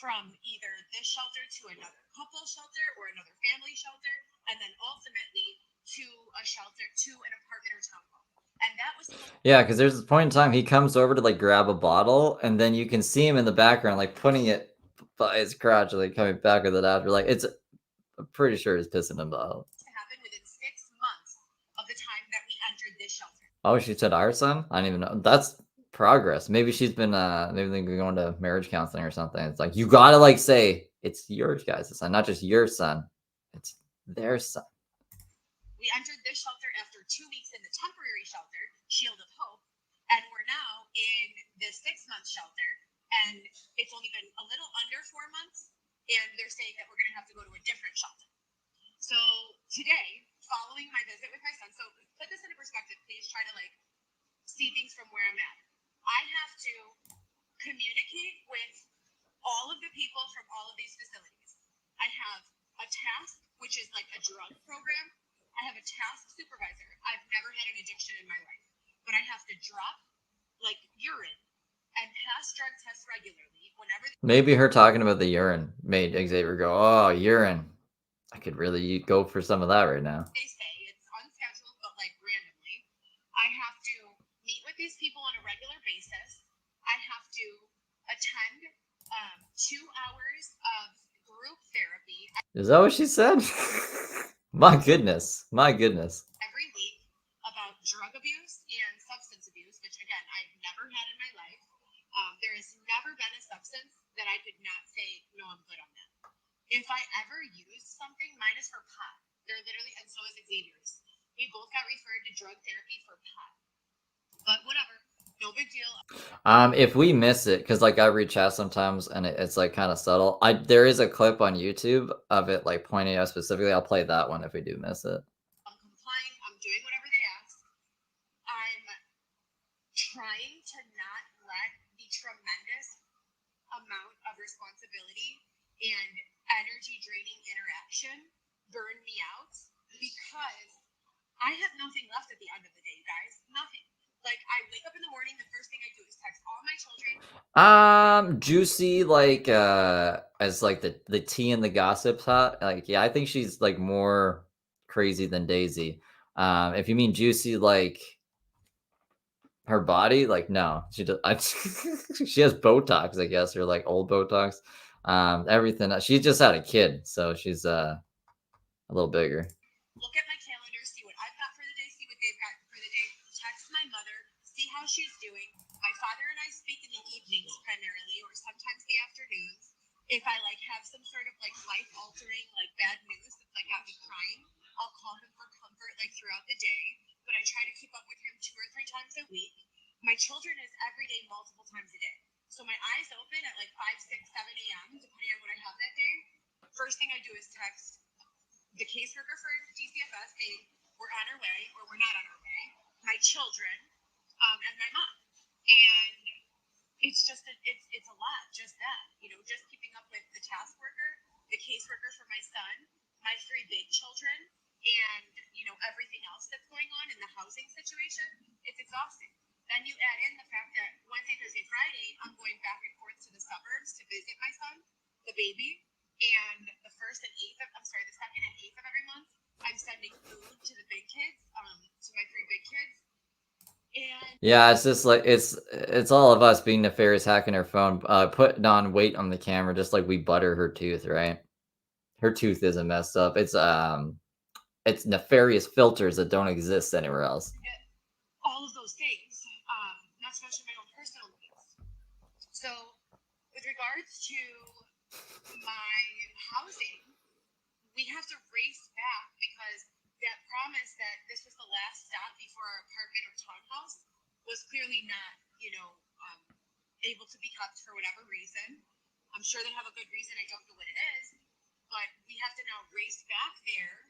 from either this shelter to another couple shelter or another family shelter, and then ultimately to a shelter, to an apartment or townhome. And that was yeah, because there's this point in time he comes over to grab a bottle, and then you can see him in the background putting it by his crotch, coming back with it after. I'm pretty sure he's pissing him off. To happen within 6 months of the time that we entered this shelter. Oh, she said our son? I didn't even know. That's progress. Maybe she's been maybe they're going to marriage counseling or something. It's you gotta say it's your guys' son, not just your son. It's their son. We entered this shelter after 2 weeks in the temporary shelter, Shield of Hope, and we're now in the 6-month shelter, and it's only been a little under 4 months, and they're saying that we're going to have to go to a different shelter. So today, following my visit with my son, so put this into perspective, please try to see things from where I'm at. I have to communicate with all of the people from all of these facilities. I have a task, which is a drug program. I have a task supervisor. I've never had an addiction in my life, but I have to drop urine and pass drug tests regularly whenever. Maybe her talking about the urine made Xavier go, oh, urine. I could really go for some of that right now. They say it's unscheduled, but randomly. I have to meet with these people on a regular basis. I have to attend 2 hours of group therapy. Is that what she said? My goodness. Every week about drug abuse and substance abuse, which again, I've never had in my life. There has never been a substance that I could not say, no, I'm good on that. If I ever used something, mine is for pot. They're literally, and so is Xavier's. We both got referred to drug therapy for pot. But whatever, no big deal. If we miss it, because I read chat sometimes and it's kind of subtle. There is a clip on YouTube of it pointing out specifically. I'll play that one if we do miss it. I'm complying. I'm doing whatever they ask. I'm trying to not let the tremendous amount of responsibility and energy draining interaction burn me out, because I have nothing left at the end of the day, guys. Nothing. I wake up in the morning, the first thing I do is text all my children. Juicy, as the tea and the gossip hot. Yeah, I think she's more crazy than Daisy. If you mean Juicy, her body, no, she does. She has Botox, I guess, or old Botox. Everything. She just had a kid, so she's a little bigger. Look at my calendar, see what I've got for the day, see what they've got for the day. Text my mother, see how she's doing. My father and I speak in the evenings primarily, or sometimes the afternoons. If I have some sort of life-altering bad news that's got me crying, I'll call him for comfort throughout the day. But I try to keep up with him 2 or 3 times a week. My children is every day, multiple times a day. So my eyes open at like 5, 6, 7 a.m., depending on what I have that day. First thing I do is text the caseworker for DCFS, hey, we're on our way, or we're not on our way, my children, and my mom. And it's just, it's a lot, just that, just keeping up with the task worker, the caseworker for my son, my 3 big children, and, everything else that's going on in the housing situation. It's exhausting. Then you add in the fact that Wednesday, Thursday, Friday, I'm going back and forth to the suburbs to visit my son, the baby, and the 2nd and 8th of every month, I'm sending food to the big kids, to my 3 big kids. And Yeah, it's just like it's all of us being nefarious, hacking her phone, putting on weight on the camera, just like we butter her tooth, right? Her tooth isn't messed up. It's nefarious filters that don't exist anywhere else. all of those things, not to mention my own personal needs. So, with regards to my housing, we have to race back because that promise that this was the last stop before our apartment or townhouse was clearly not, able to be kept for whatever reason. I'm sure they have a good reason. I don't know what it is, but we have to now race back there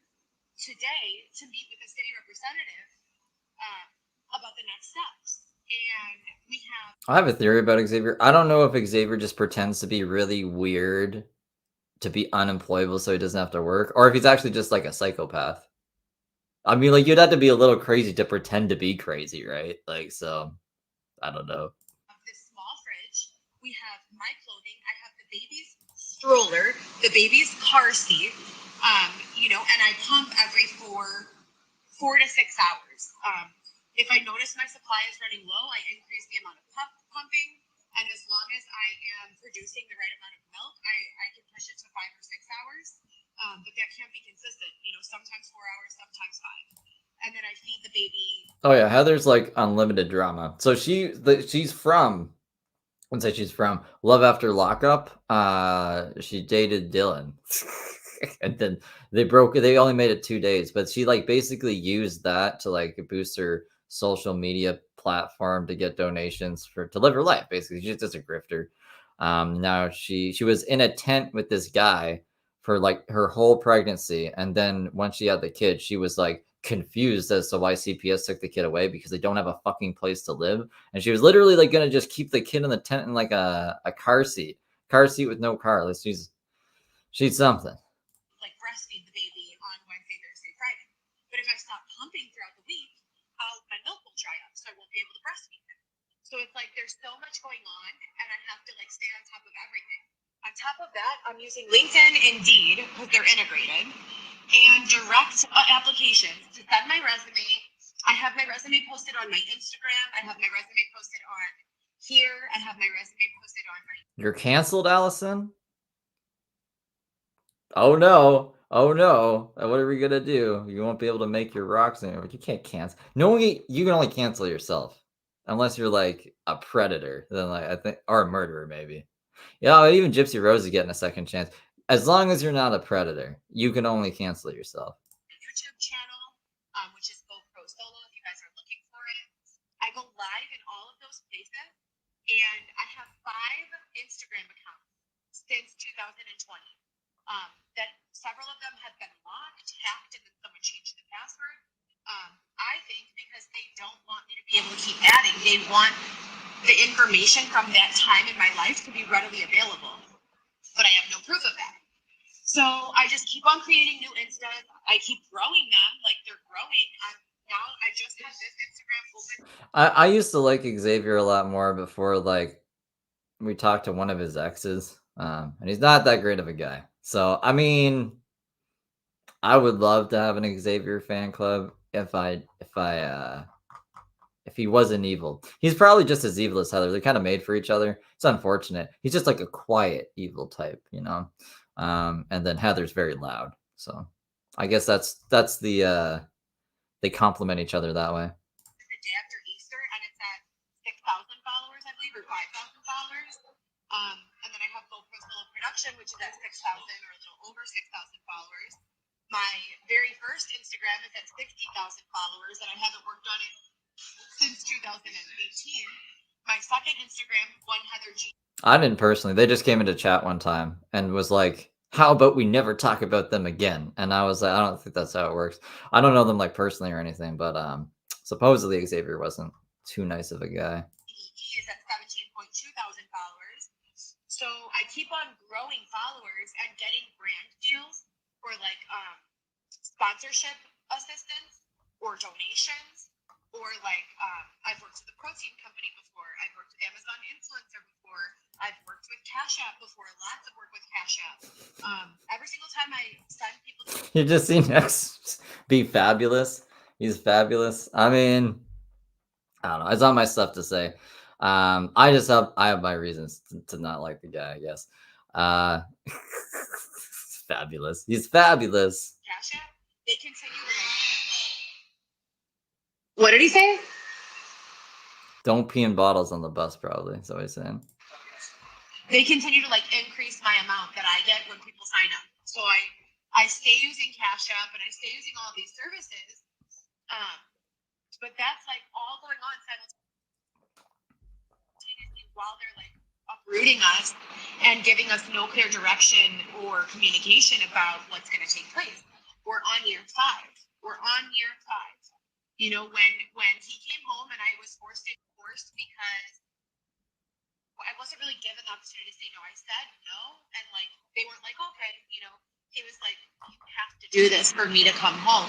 today to meet with the city representative about the next steps. And we have. I have a theory about Xavier. I don't know if Xavier just pretends to be really weird to be unemployable so he doesn't have to work, or if he's actually just like a psychopath. I mean, like, you'd have to be a little crazy to pretend to be crazy, right? Like, so I don't know. This small fridge. We have my clothing. I have the baby's stroller, the baby's car seat, and I pump every 4 to 6 hours. If I notice my supply is running low, I increase the amount of pumping. And as long as I am producing the right amount of milk, I can push it to 5 or 6 hours. But that can't be consistent. Sometimes 4 hours, sometimes 5. And then I feed the baby. Oh yeah, Heather's like unlimited drama. So she's from, let's say she's from Love After Lockup. She dated Dylan. And then they only made it 2 days, but she like basically used that to like boost her social media platform to get donations to live her life. Basically, she's just a grifter. Now she was in a tent with this guy for like her whole pregnancy, and then once she had the kid, she was like confused as to why CPS took the kid away because they don't have a fucking place to live, and she was literally like gonna just keep the kid in the tent in like a car seat with no car. Like she's something. Like breastfeed the baby on Wednesday, Thursday, Friday. But if I stop pumping throughout the week, my milk will dry up, so I won't be able to breastfeed him. So it's like there's so much going on, and I have to like stay on top of everything. On top of that, I'm using LinkedIn, Indeed, because they're integrated, and direct applications to send my resume. I have my resume posted on my Instagram. I have my resume posted on here. I have my resume posted on my. You're canceled, Allison? Oh no. Oh no. What are we gonna do? You won't be able to make your rocks anymore. You can't cancel. You can only cancel yourself. Unless you're like a predator. Then like I think, or a murderer, maybe. Yeah, even Gypsy Rose is getting a second chance. As long as you're not a predator, you can only cancel yourself. YouTube channel, which is GoPro Solo, if you guys are looking for it. I go live in all of those places, and I have 5 Instagram accounts since 2020. That several of them have been locked, hacked, and then someone changed the password. I think because they don't want me to be able to keep adding. They want the information from that time in my life to be readily available, but I have no proof of that. So I just keep on creating new Instas. I keep growing them, like they're growing. Now I just have this Instagram open. I used to like Xavier a lot more before like we talked to one of his exes. And he's not that great of a guy. So I mean, I would love to have an Xavier fan club if he wasn't evil. He's probably just as evil as Heather. They're kind of made for each other. It's unfortunate. He's just like a quiet evil type, and then Heather's very loud. So I guess that's the they complement each other that way. The day after Easter, and it's at 6,000 followers, I believe, or 5,000 followers. And then I have GoPro Solo Production, which is at 6,000 or a little over 6,000 followers. My very first Instagram is at 60,000 followers, and I haven't worked on it since 2018. My second Instagram, one Heather G. I didn't personally. They just came into chat one time and was like, "How about we never talk about them again?" And I was like, "I don't think that's how it works." I don't know them like personally or anything, but supposedly Xavier wasn't too nice of a guy. He is at 17.2 thousand followers. So I keep on growing followers and getting brand deals or like sponsorship assistance or donations or like I've worked with a protein company before. I've worked with Amazon influencer before. I've worked with Cash App before. Lots of work with Cash App. Every single time I send people to You just seen X be fabulous. He's fabulous. I mean, I don't know. It's not my stuff to say. I have my reasons to not like the guy, I guess. Fabulous. He's fabulous. Cash App, they continue to What did he say? Don't pee in bottles on the bus, probably. Is that what he's saying? They continue to like increase my amount that I get when people sign up. So I stay using Cash App and I stay using all these services. But that's like all going on simultaneously while they're like uprooting us and giving us no clear direction or communication about what's going to take place. We're on year 5. We're on year 5. You know, when he came home and I was forced because I wasn't really given the opportunity to say no. I said no, and like they weren't like, okay, you know. He was like, you have to do this for me to come home.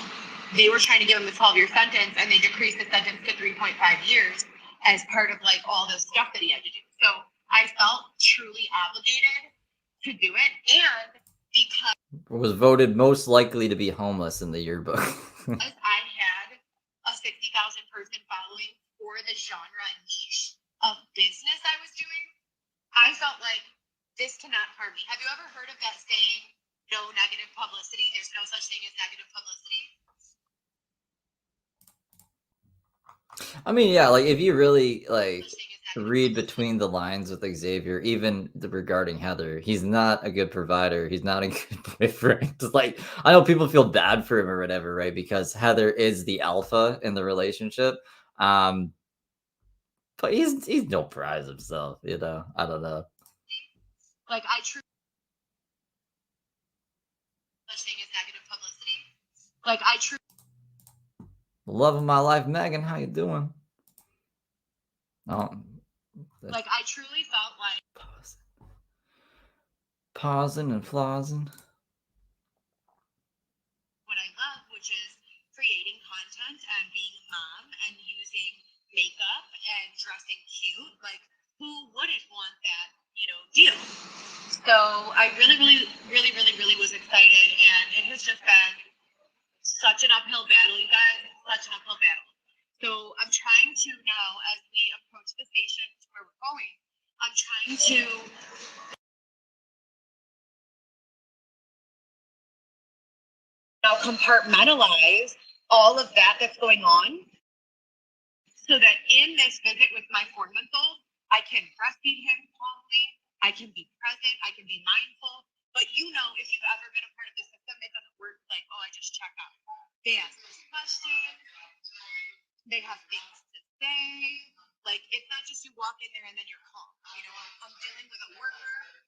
They were trying to give him a 12-year sentence, and they decreased the sentence to 3.5 years as part of like all the stuff that he had to do. So I felt truly obligated to do it, and because Was voted most likely to be homeless in the yearbook. I had a 60,000 person following for the genre niche of business I was doing, I felt like this cannot harm me. Have you ever heard of that saying, no negative publicity? There's no such thing as negative publicity. I mean, yeah, like if you really like read between the lines with Xavier, even regarding Heather, he's not a good provider. He's not a good boyfriend. Like, I know people feel bad for him or whatever, right? Because Heather is the alpha in the relationship. But he's no prize himself, you know. I don't know. Like I truly such thing as negative publicity. Like I truly Love of my life, Megan. How you doing? Oh, like I truly felt like pausing and flausing. What I love, which is creating content and being a mom and using makeup and dressing cute. Like who wouldn't want that, you know, deal? So I really was excited, and it has just been such an uphill battle, you guys. Such an uphill battle. So I'm trying to now, as we approach the station to where we're going, I'm trying to now compartmentalize all of that that's going on so that in this visit with my 4-month-old, I can breastfeed him calmly, I can be present, I can be mindful. But you know, if you've ever been a part of the system, it doesn't work like, oh, I just check out. They ask those questions, they have things to say. Like, it's not just you walk in there and then you're calm. You know, I'm dealing with a worker.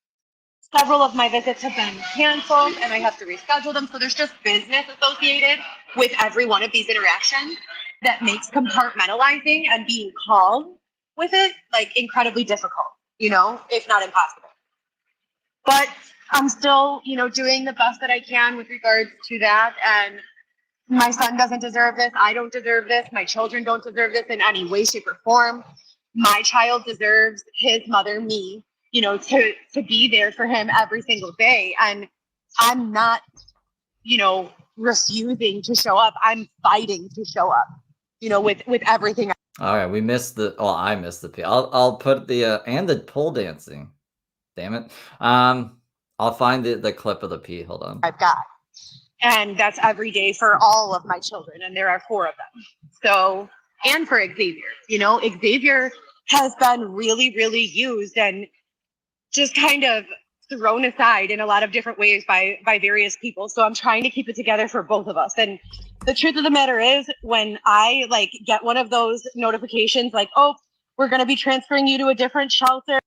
Several of my visits have been canceled and I have to reschedule them. So there's just business associated with every one of these interactions that makes compartmentalizing and being calm with it like incredibly difficult, you know, if not impossible. But I'm still, you know, doing the best that I can with regards to that. And my son doesn't deserve this. I don't deserve this. My children don't deserve this in any way, shape, or form. My child deserves his mother, me, you know, to be there for him every single day. And I'm not, you know, refusing to show up. I'm fighting to show up, you know, with everything. All right, we missed the. Oh, I missed the. I'll put the and the pole dancing. Damn it. I'll find the clip of the pee. Hold on. I've got. And that's every day for all of my children. And there are 4 of them. So, and for Xavier, you know, Xavier has been really used and just kind of thrown aside in a lot of different ways by various people. So I'm trying to keep it together for both of us. And the truth of the matter is when I like get one of those notifications, like, oh, we're going to be transferring you to a different shelter.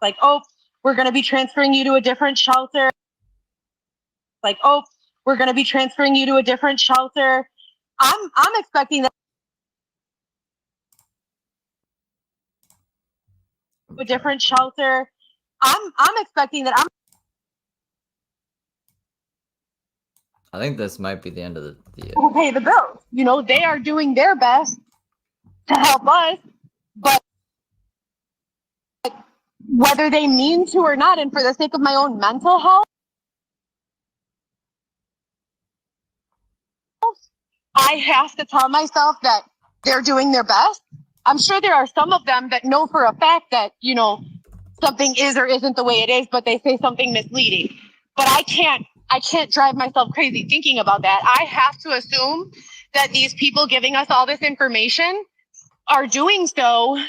Like, oh, we're going to be transferring you to a different shelter. Like, oh, we're going to be transferring you to a different shelter. I'm expecting that a different shelter. I'm expecting that I think this might be the end of the who pay the bills. You know, they are doing their best to help us, but whether they mean to or not, and for the sake of my own mental health, I have to tell myself that they're doing their best. I'm sure there are some of them that know for a fact that, you know, something is or isn't the way it is, but they say something misleading. But I can't drive myself crazy thinking about that. I have to assume that these people giving us all this information are doing so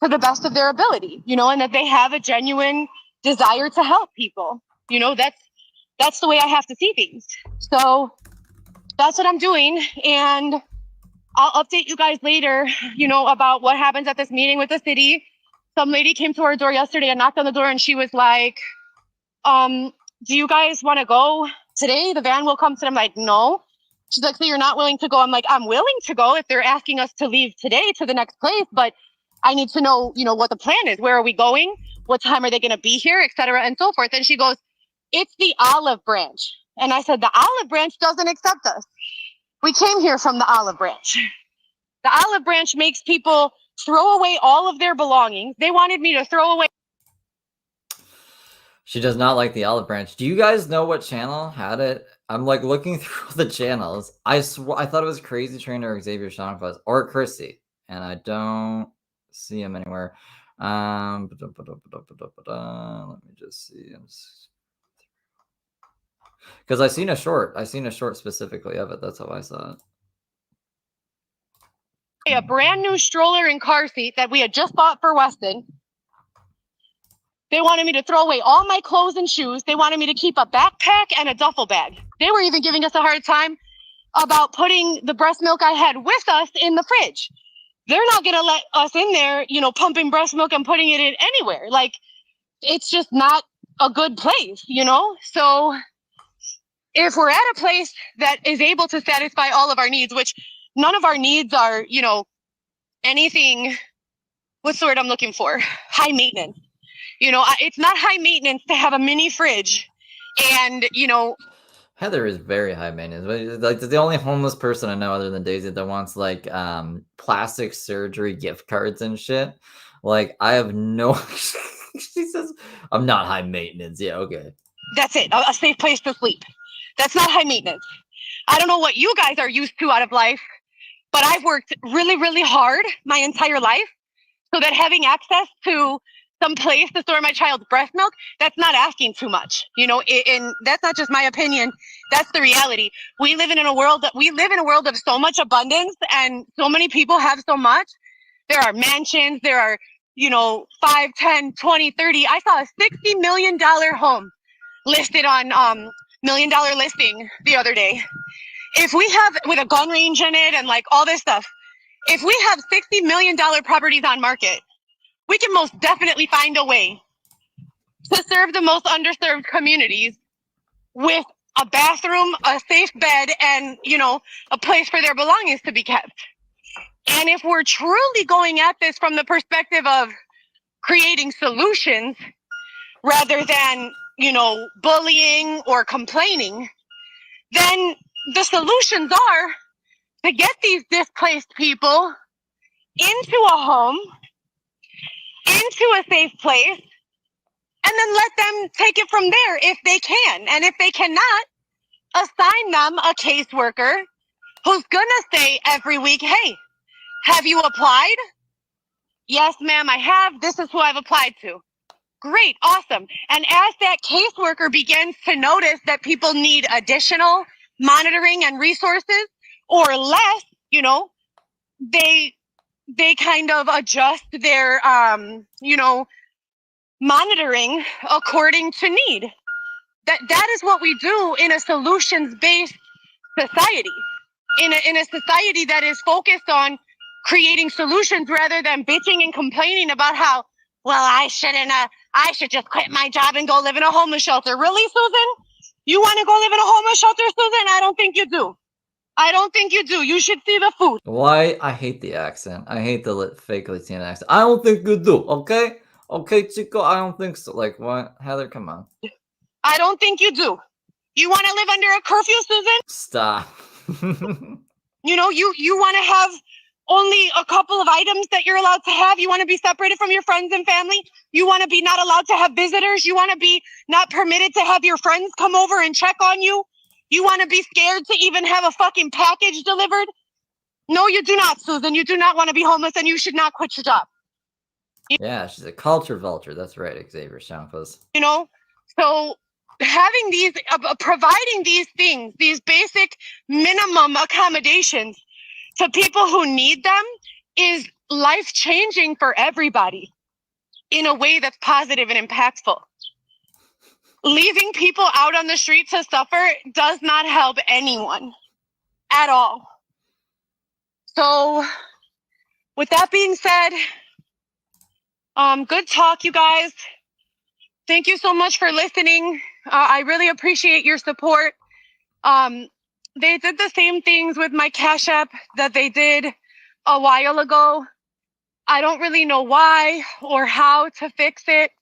to the best of their ability, you know, and that they have a genuine desire to help people. You know, that's the way I have to see things. So that's what I'm doing. And I'll update you guys later, you know, about what happens at this meeting with the city. Some lady came to our door yesterday and knocked on the door, and she was like, do you guys want to go today? The van will come. So I'm like, no. She's like, so you're not willing to go? I'm like, I'm willing to go if they're asking us to leave today to the next place, but I need to know, you know, what the plan is. Where are we going? What time are they going to be here, et cetera, and so forth. And she goes, it's the olive branch. And I said, the olive branch doesn't accept us. We came here from the olive branch. The olive branch makes people throw away all of their belongings. They wanted me to throw away. She does not like the olive branch. Do you guys know what channel had it? I'm like looking through the channels. I thought it was Crazy Trainer or Xavier Shonfuzz or Chrissy, and I don't see him anywhere. Let me just see. Because I seen a short specifically of it. That's how I saw it. A brand new stroller and car seat that we had just bought for Weston. They wanted me to throw away all my clothes and shoes. They wanted me to keep a backpack and a duffel bag. They were even giving us a hard time about putting the breast milk I had with us in the fridge. They're not going to let us in there, you know, pumping breast milk and putting it in anywhere. Like, it's just not a good place, you know? So if we're at a place that is able to satisfy all of our needs, which none of our needs are, you know, anything, what's the word I'm looking for? High maintenance. You know, it's not high maintenance to have a mini fridge and, you know. Heather is very high maintenance. Like, the only homeless person I know other than Daisy that wants like plastic surgery gift cards and shit. Like, I have no. She says, I'm not high maintenance. Yeah, okay. That's it. A safe place to sleep. That's not high maintenance. I don't know what you guys are used to out of life, but I've worked really, really hard my entire life so that having access to some place to store my child's breast milk, that's not asking too much, you know, and that's not just my opinion. That's the reality. We live in a world of so much abundance, and so many people have so much. There are mansions, there are, you know, 5, 10, 20, 30. I saw a $60 million home listed on $1 million listing the other day. If we have, with a gun range in it and like all this stuff, if we have $60 million properties on market, we can most definitely find a way to serve the most underserved communities with a bathroom, a safe bed, and, you know, a place for their belongings to be kept. And if we're truly going at this from the perspective of creating solutions rather than, you know, bullying or complaining, then the solutions are to get these displaced people into a home, into a safe place, and then let them take it from there if they can. And if they cannot, assign them a caseworker who's gonna say every week, hey, have you applied? Yes, ma'am, I have. This is who I've applied to. Great, awesome. And as that caseworker begins to notice that people need additional monitoring and resources or less, you know, they kind of adjust their, you know, monitoring according to need. That is what we do in a solutions-based society, in a society that is focused on creating solutions rather than bitching and complaining about how, well, I should just quit my job and go live in a homeless shelter. Really, Susan? You want to go live in a homeless shelter, Susan? I don't think you do. I don't think you do. You should see the food. Why? I hate the accent. I hate the fake Latina accent. I don't think you do, okay? Okay, Chico, I don't think so. Like, what? Heather, come on. I don't think you do. You want to live under a curfew, Susan? Stop. You know, you want to have only a couple of items that you're allowed to have. You want to be separated from your friends and family. You want to be not allowed to have visitors. You want to be not permitted to have your friends come over and check on you. You want to be scared to even have a fucking package delivered. No, you do not, Susan. You do not want to be homeless, and you should not quit your job. Yeah, she's a culture vulture. That's right, Xavier Shankos. You know, so having these, providing these things, these basic minimum accommodations to people who need them is life-changing for everybody in a way that's positive and impactful. Leaving people out on the street to suffer does not help anyone at all. So with that being said, good talk, you guys. Thank you so much for listening. I really appreciate your support. They did the same things with my Cash App that they did a while ago. I don't really know why or how to fix it.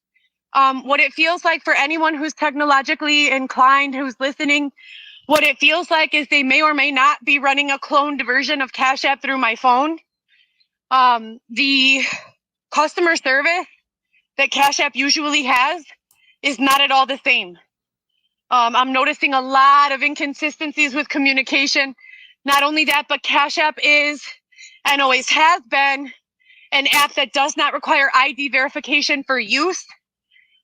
What it feels like for anyone who's technologically inclined, who's listening, what it feels like is they may or may not be running a cloned version of Cash App through my phone. The customer service that Cash App usually has is not at all the same. I'm noticing a lot of inconsistencies with communication. Not only that, but Cash App is and always has been an app that does not require ID verification for use.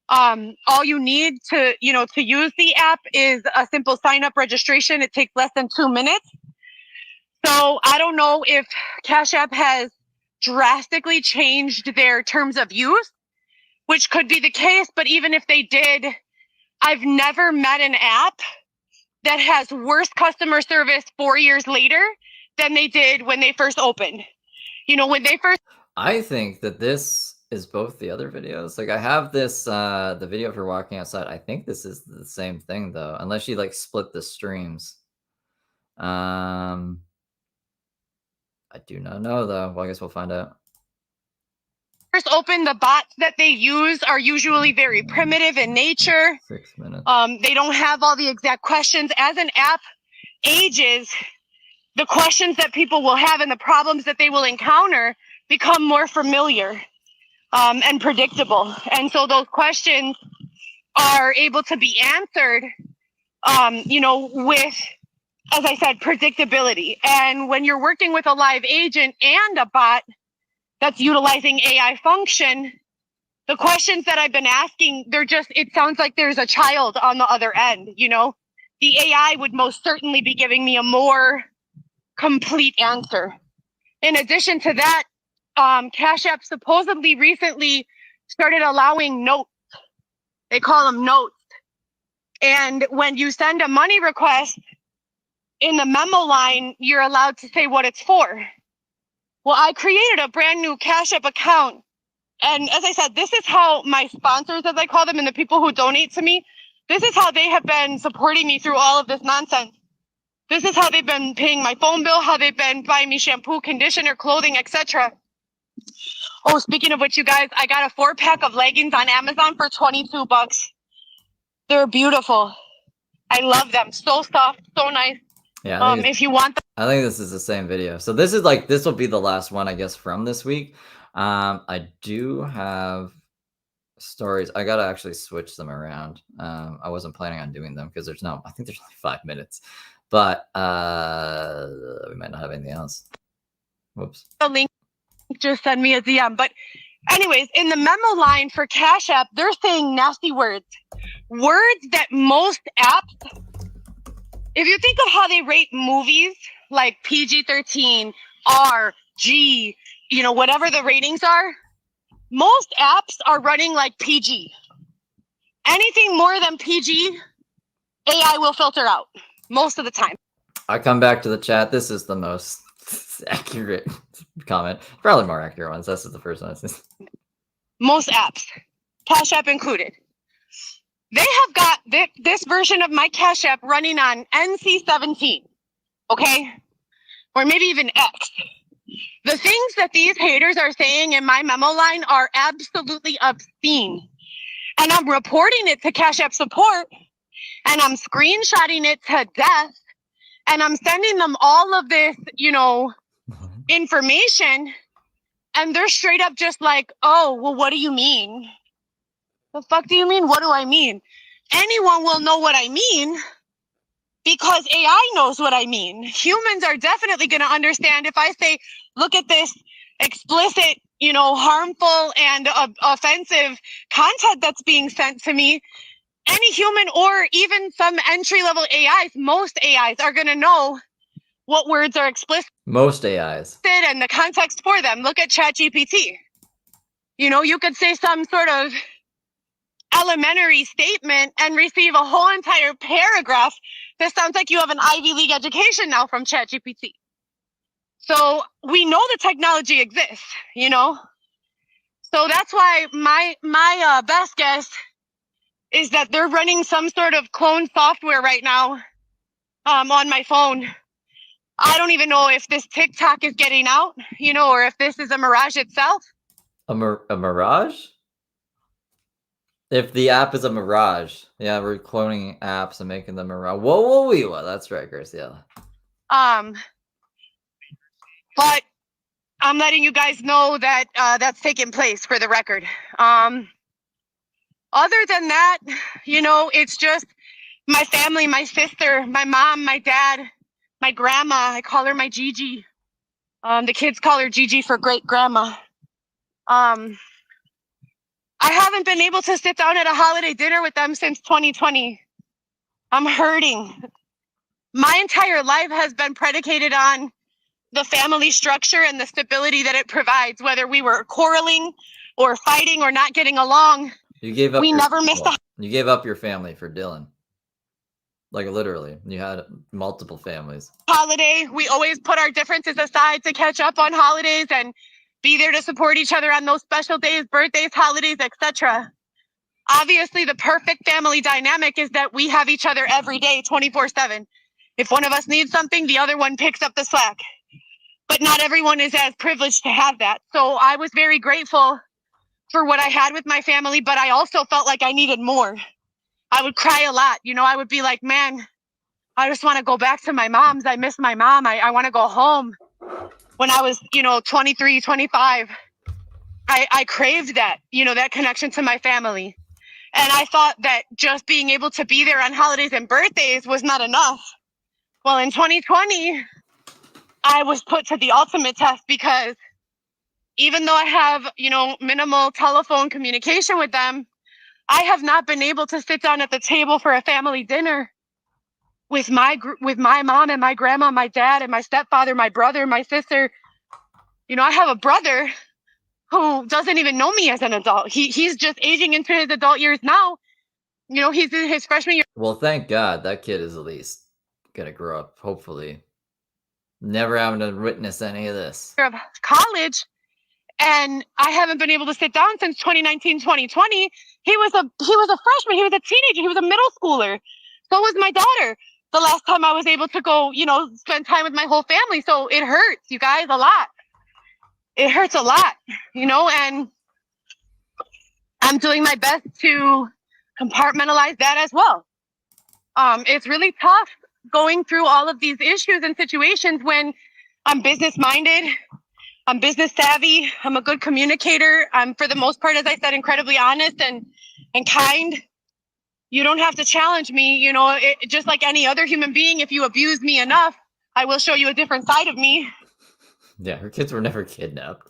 All you need to use the app is a simple sign up registration. It takes less than 2 minutes. So I don't know if Cash App has drastically changed their terms of use, which could be the case. But even if they did, I've never met an app that has worse customer service 4 years later than they did when they first opened. When they first... I think that this is both the other videos. Like, I have this, the video of her walking outside. I think this is the same thing, though, unless she, like, split the streams. I do not know, though. Well, I guess we'll find out. First open, the bots that they use are usually very primitive in nature. 6 minutes. They don't have all the exact questions. As an app ages, the questions that people will have and the problems that they will encounter become more familiar and predictable. And so those questions are able to be answered, with, as I said, predictability. And when you're working with a live agent and a bot that's utilizing AI function, the questions that I've been asking, it sounds like there's a child on the other end, The AI would most certainly be giving me a more complete answer. In addition to that, Cash App supposedly recently started allowing notes. They call them notes. And when you send a money request, in the memo line, you're allowed to say what it's for. Well, I created a brand new Cash App account. And as I said, this is how my sponsors, as I call them, and the people who donate to me, this is how they have been supporting me through all of this nonsense. This is how they've been paying my phone bill, how they've been buying me shampoo, conditioner, clothing, etc. Oh, speaking of which, you guys, I got a 4-pack of leggings on Amazon for $22. They're beautiful. I love them. So soft, so nice. Yeah. If you want them. I think this is the same video. So this will be the last one, I guess, from this week. I do have stories. I gotta actually switch them around. I wasn't planning on doing them because I think there's only 5 minutes, but we might not have anything else. Whoops. The link, just send me a DM. But anyways, in the memo line for Cash App, they're saying nasty words that most apps, if you think of how they rate movies, like PG-13, R, G, whatever the ratings are, most apps are running like PG. Anything more than PG, AI will filter out most of the time. I come back to the chat. This is the most Accurate comment. Probably more accurate ones. This is the first one. Most apps, Cash App included. They have got this version of my Cash App running on NC-17, okay? Or maybe even X. The things that these haters are saying in my memo line are absolutely obscene. And I'm reporting it to Cash App support, and I'm screenshotting it to death, and I'm sending them all of this, information, and they're straight up just like, oh, well, what do you mean? The fuck do you mean? What do I mean? Anyone will know what I mean because AI knows what I mean. Humans are definitely going to understand if I say, look at this explicit, harmful and offensive content that's being sent to me. Any human or even some entry-level AIs, most AIs are going to know what words are explicit. Most AIs. And the context for them. Look at ChatGPT. You could say some sort of elementary statement and receive a whole entire paragraph that sounds like you have an Ivy League education now from ChatGPT. So we know the technology exists, So that's why my best guess is that they're running some sort of clone software right now on my phone. I don't even know if this TikTok is getting out, or if this is a mirage itself. A mirage? If the app is a mirage, yeah, we're cloning apps and making them mirage. Whoa, that's right, Graciela. But I'm letting you guys know that that's taking place for the record. Other than that, it's just my family, my sister, my mom, my dad, my grandma. I call her my Gigi. The kids call her Gigi for great grandma. I haven't been able to sit down at a holiday dinner with them since 2020. I'm hurting. My entire life has been predicated on the family structure and the stability that it provides, whether we were quarreling or fighting or not getting along. You gave up. We never missed a. You gave up your family for Dylan. Like literally, you had multiple families. Holiday. We always put our differences aside to catch up on holidays and be there to support each other on those special days, birthdays, holidays, etc. Obviously, the perfect family dynamic is that we have each other every day, 24/7. If one of us needs something, the other one picks up the slack. But not everyone is as privileged to have that. So I was very grateful for what I had with my family, but I also felt like I needed more. I would cry a lot. I would be like, man, I just want to go back to my mom's. I miss my mom. I want to go home. When I was, 23, 25, I craved that, that connection to my family. And I thought that just being able to be there on holidays and birthdays was not enough. Well, in 2020, I was put to the ultimate test because even though I have, minimal telephone communication with them, I have not been able to sit down at the table for a family dinner with my mom and my grandma, my dad and my stepfather, my brother, my sister. I have a brother who doesn't even know me as an adult. He's just aging into his adult years now. He's in his freshman year. Well, thank God that kid is at least gonna grow up, hopefully. Never having to witness any of this. Of college, and I haven't been able to sit down since 2019, 2020. He was a freshman. He was a teenager. He was a middle schooler. So was my daughter. The last time I was able to go, spend time with my whole family. So it hurts, you guys, a lot. It hurts a lot, and I'm doing my best to compartmentalize that as well. It's really tough going through all of these issues and situations when I'm business minded, I'm business savvy, I'm a good communicator. I'm, for the most part, as I said, incredibly honest and kind. You don't have to challenge me, just like any other human being. If you abuse me enough, I will show you a different side of me. Yeah, her kids were never kidnapped.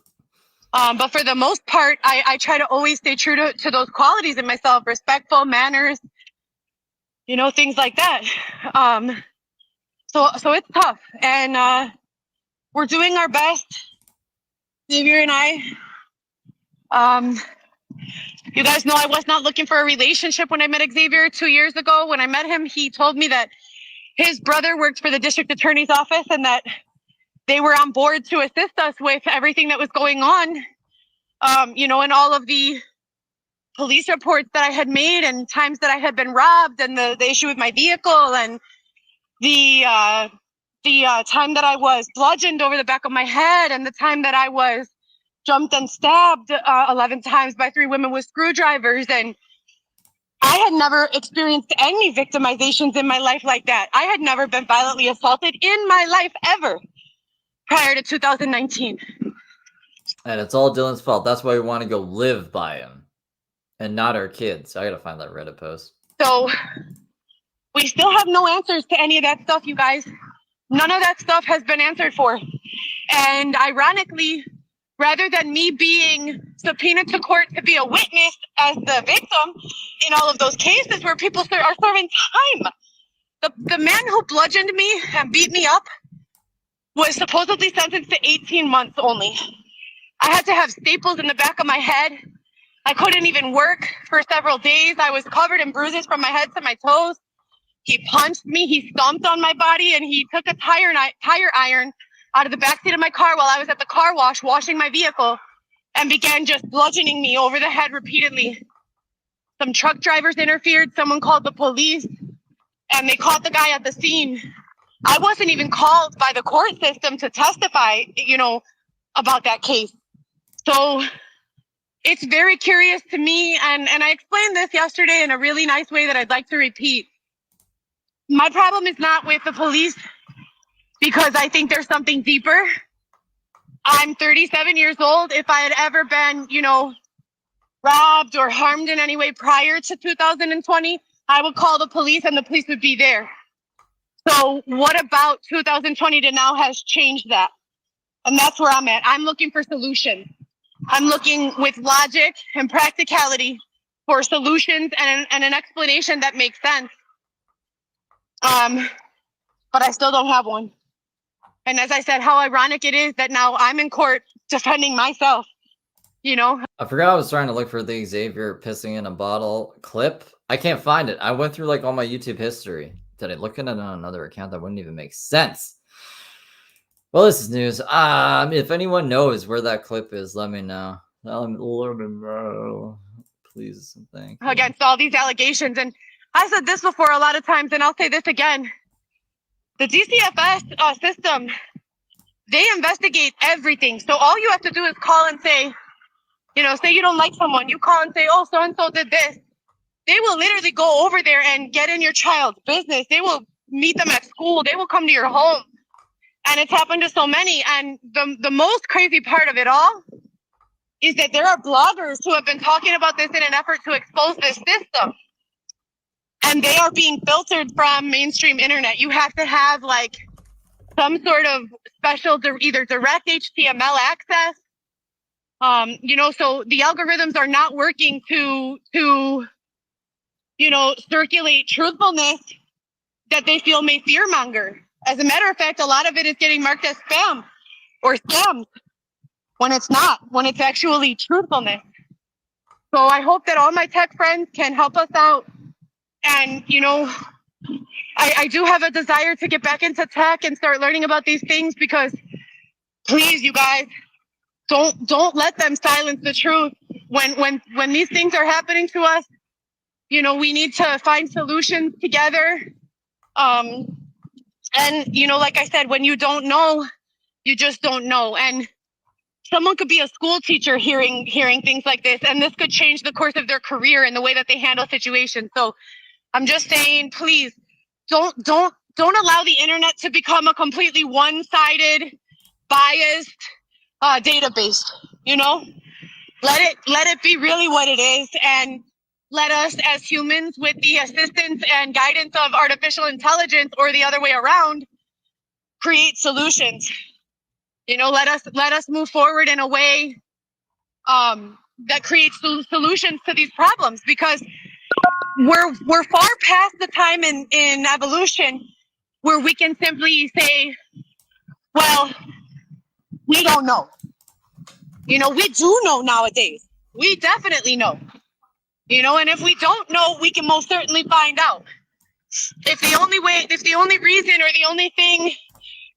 But for the most part, I try to always stay true to those qualities in myself: respectful, manners, things like that. So it's tough, and we're doing our best, Xavier and I. You guys know I was not looking for a relationship when I met Xavier 2 years ago. When I met him, he told me that his brother worked for the district attorney's office and that they were on board to assist us with everything that was going on. You know, and all of the police reports that I had made and times that I had been robbed and the issue with my vehicle and the time that I was bludgeoned over the back of my head and the time that I was jumped and stabbed 11 times by 3 women with screwdrivers. And I had never experienced any victimizations in my life like that. I had never been violently assaulted in my life ever prior to 2019. And it's all Dylan's fault. That's why we want to go live by him and not our kids. I gotta find that Reddit post. So we still have no answers to any of that stuff, you guys. None of that stuff has been answered for. And ironically, rather than me being subpoenaed to court to be a witness as the victim in all of those cases where people are serving time, the man who bludgeoned me and beat me up was supposedly sentenced to 18 months only. I had to have staples in the back of my head. I couldn't even work for several days. I was covered in bruises from my head to my toes. He punched me, he stomped on my body, and he took a tire iron out of the backseat of my car while I was at the car wash washing my vehicle and began just bludgeoning me over the head repeatedly. Some truck drivers interfered, someone called the police, and they caught the guy at the scene. I wasn't even called by the court system to testify, you know, about that case. So it's very curious to me, and I explained this yesterday in a really nice way that I'd like to repeat. My problem is not with the police because I think there's something deeper. I'm 37 years old. If I had ever been, you know, robbed or harmed in any way prior to 2020, I would call the police and the police would be there. So what about 2020 to now has changed that? And that's where I'm at. I'm looking for solutions. I'm looking with logic and practicality for solutions and an explanation that makes sense. But I still don't have one. And as I said, how ironic it is that now I'm in court defending myself, you know? I forgot I was trying to look for the Xavier pissing in a bottle clip. I can't find it. I went through like all my YouTube history. Did I look at it on another account? That wouldn't even make sense. Well, this is news. If anyone knows where that clip is, let me know. Let me know. Please, thank you. Against all these allegations. And I said this before a lot of times, and I'll say this again. The DCFS system, they investigate everything. So all you have to do is call and say, you know, say you don't like someone. You call and say, oh, so-and-so did this. They will literally go over there and get in your child's business. They will meet them at school. They will come to your home. And it's happened to so many. And the most crazy part of it all is that there are bloggers who have been talking about this in an effort to expose this system. And they are being filtered from mainstream internet. You have to have like some sort of special, either direct HTML access. You know, so the algorithms are not working to, you know, circulate truthfulness that they feel may fearmonger. As a matter of fact, a lot of it is getting marked as spam or scams when it's not, when it's actually truthfulness. So I hope that all my tech friends can help us out. And, you know, I do have a desire to get back into tech and start learning about these things because please, you guys, don't let them silence the truth. When these things are happening to us, you know, we need to find solutions together. And, you know, like I said, when you don't know, you just don't know. And someone could be a school teacher hearing things like this, and this could change the course of their career and the way that they handle situations. So I'm just saying, please don't allow the internet to become a completely one-sided, biased database. You know, let it be really what it is, and let us as humans, with the assistance and guidance of artificial intelligence or the other way around, create solutions. You know, let us move forward in a way that creates solutions to these problems, because we're far past the time in evolution where we can simply say, well, we don't know. You know, we do know nowadays. We definitely know. You know, and if we don't know, we can most certainly find out. If the only reason or the only thing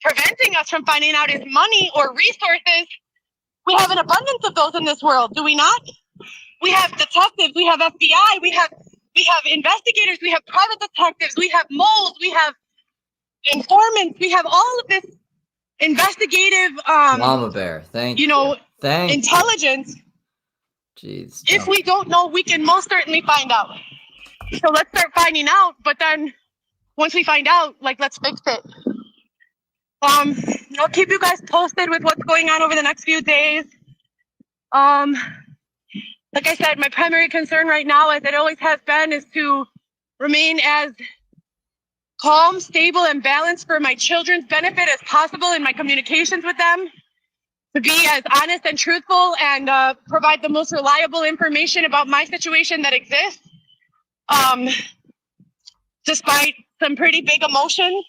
preventing us from finding out is money or resources. We have an abundance of those in this world, do we not? We have detectives, we have FBI, we have investigators, we have private detectives, we have moles, we have informants, we have all of this investigative Mama Bear, thank you. Thank intelligence. Jeez. If we don't know, we can most certainly find out. So let's start finding out, but then once we find out, like, let's fix it. I'll keep you guys posted with what's going on over the next few days. Like I said, my primary concern right now, as it always has been, is to remain as calm, stable, and balanced for my children's benefit as possible in my communications with them, to be as honest and truthful and provide the most reliable information about my situation that exists, despite some pretty big emotions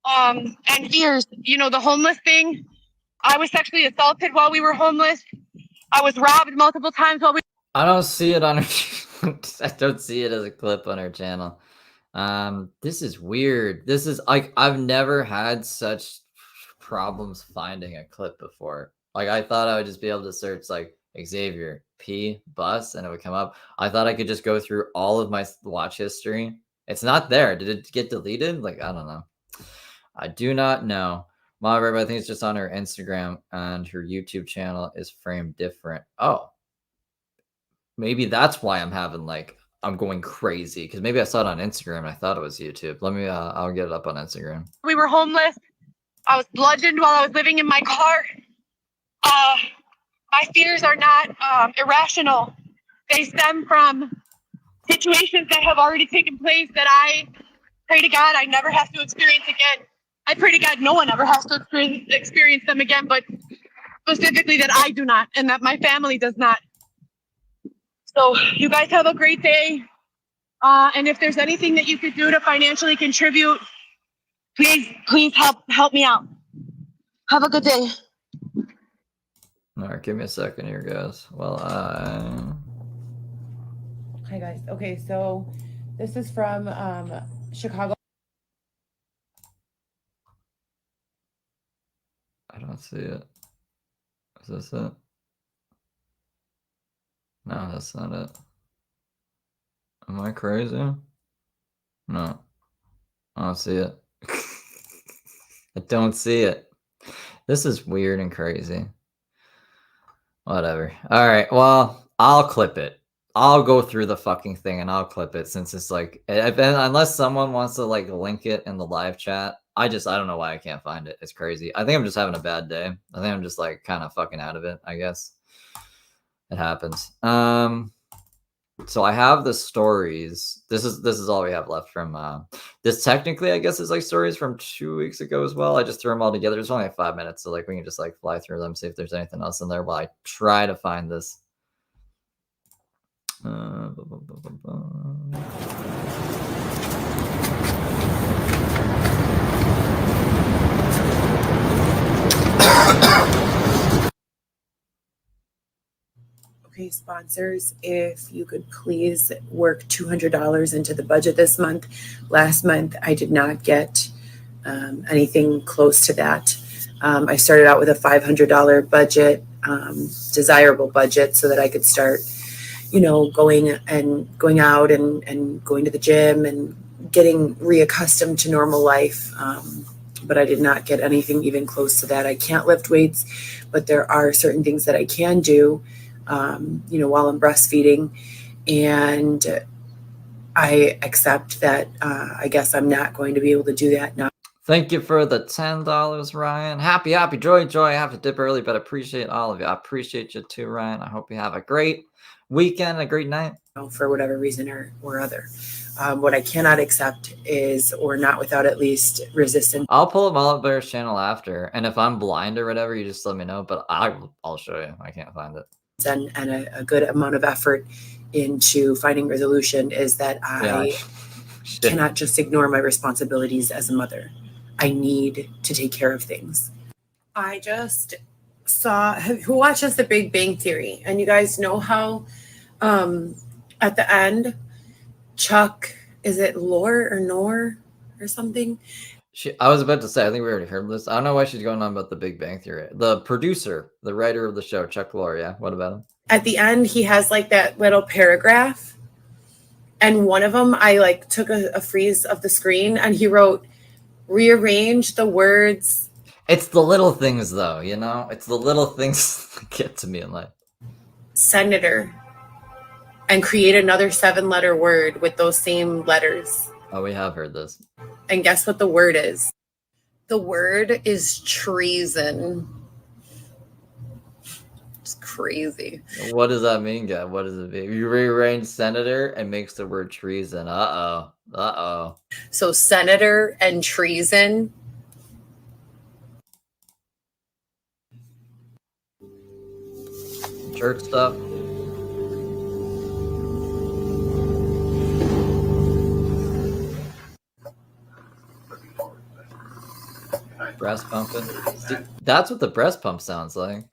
and fears. You know, the homeless thing, I was sexually assaulted while we were homeless. I was robbed multiple times while we... I don't see it on her. I don't see it as a clip on her channel. This is weird. This is like, I've never had such problems finding a clip before. Like, I thought I would just be able to search like Xavier P bus and it would come up. I thought I could just go through all of my watch history. It's not there. Did it get deleted? Like, I don't know. I do not know. Mom, I think it's just on her Instagram, and her YouTube channel is framed different. Oh, maybe that's why I'm having like, I'm going crazy, because maybe I saw it on Instagram and I thought it was YouTube. Let me, I'll get it up on Instagram. We were homeless. I was bludgeoned while I was living in my car. My fears are not irrational. They stem from situations that have already taken place that I pray to God I never have to experience again. I pray to God no one ever has to experience them again, but specifically that I do not and that my family does not. So you guys have a great day. And if there's anything that you could do to financially contribute, please help me out. Have a good day. All right, give me a second here, guys. Well, Hi, guys. Okay, so this is from Chicago. I don't see it. Is this it? No, that's not it. Am I crazy? No. I don't see it. I don't see it. This is weird and crazy. Whatever. All right. Well, I'll clip it. I'll go through the fucking thing and I'll clip it, since it's like, unless someone wants to like link it in the live chat. I don't know why I can't find it. It's crazy. I think I'm just having a bad day. I think I'm just like kind of fucking out of it, I guess. It happens. So I have the stories. This is all we have left from this. Technically, I guess is like stories from 2 weeks ago as well. I just threw them all together. It's only like 5 minutes, so like we can just like fly through them, see if there's anything else in there while I try to find this. Okay, sponsors, if you could please work $200 into the budget this month. Last month, I did not get anything close to that. I started out with a $500 budget, desirable budget, so that I could start, going out and going to the gym and getting reaccustomed to normal life. But I did not get anything even close to that. I can't lift weights, but there are certain things that I can do while I'm breastfeeding, and I accept that. I guess I'm not going to be able to do that now. Thank you for the $10, Ryan. Happy, joy. I have to dip early, but I appreciate all of you. I appreciate you too, Ryan. I hope you have a great weekend, a great night. For whatever reason or other. What I cannot accept is, or not without at least resistance. I'll pull up Mullet Bear's channel after, and if I'm blind or whatever, you just let me know, but I'll show you. I can't find it. And a good amount of effort into finding resolution is that I cannot just ignore my responsibilities as a mother. I need to take care of things. I just saw, who watches The Big Bang Theory? And you guys know how at the end, Chuck, is it Lore or Nor or something? I was about to say, I think we already heard this. I don't know why she's going on about the Big Bang Theory. The producer, the writer of the show, Chuck Lorre. Yeah, what about him? At the end, he has like that little paragraph, and one of them, I like took a freeze of the screen, and he wrote, "Rearrange the words." It's the little things, though. You know, it's the little things that get to me in life. Senator, and create another 7-letter word with those same letters. Oh, we have heard this. And guess what the word is? The word is treason. It's crazy. What does that mean, guy? What does it mean? You rearrange senator and makes the word treason. Uh-oh. So senator and treason. Church stuff. Breast pumping. See, that's what the breast pump sounds like.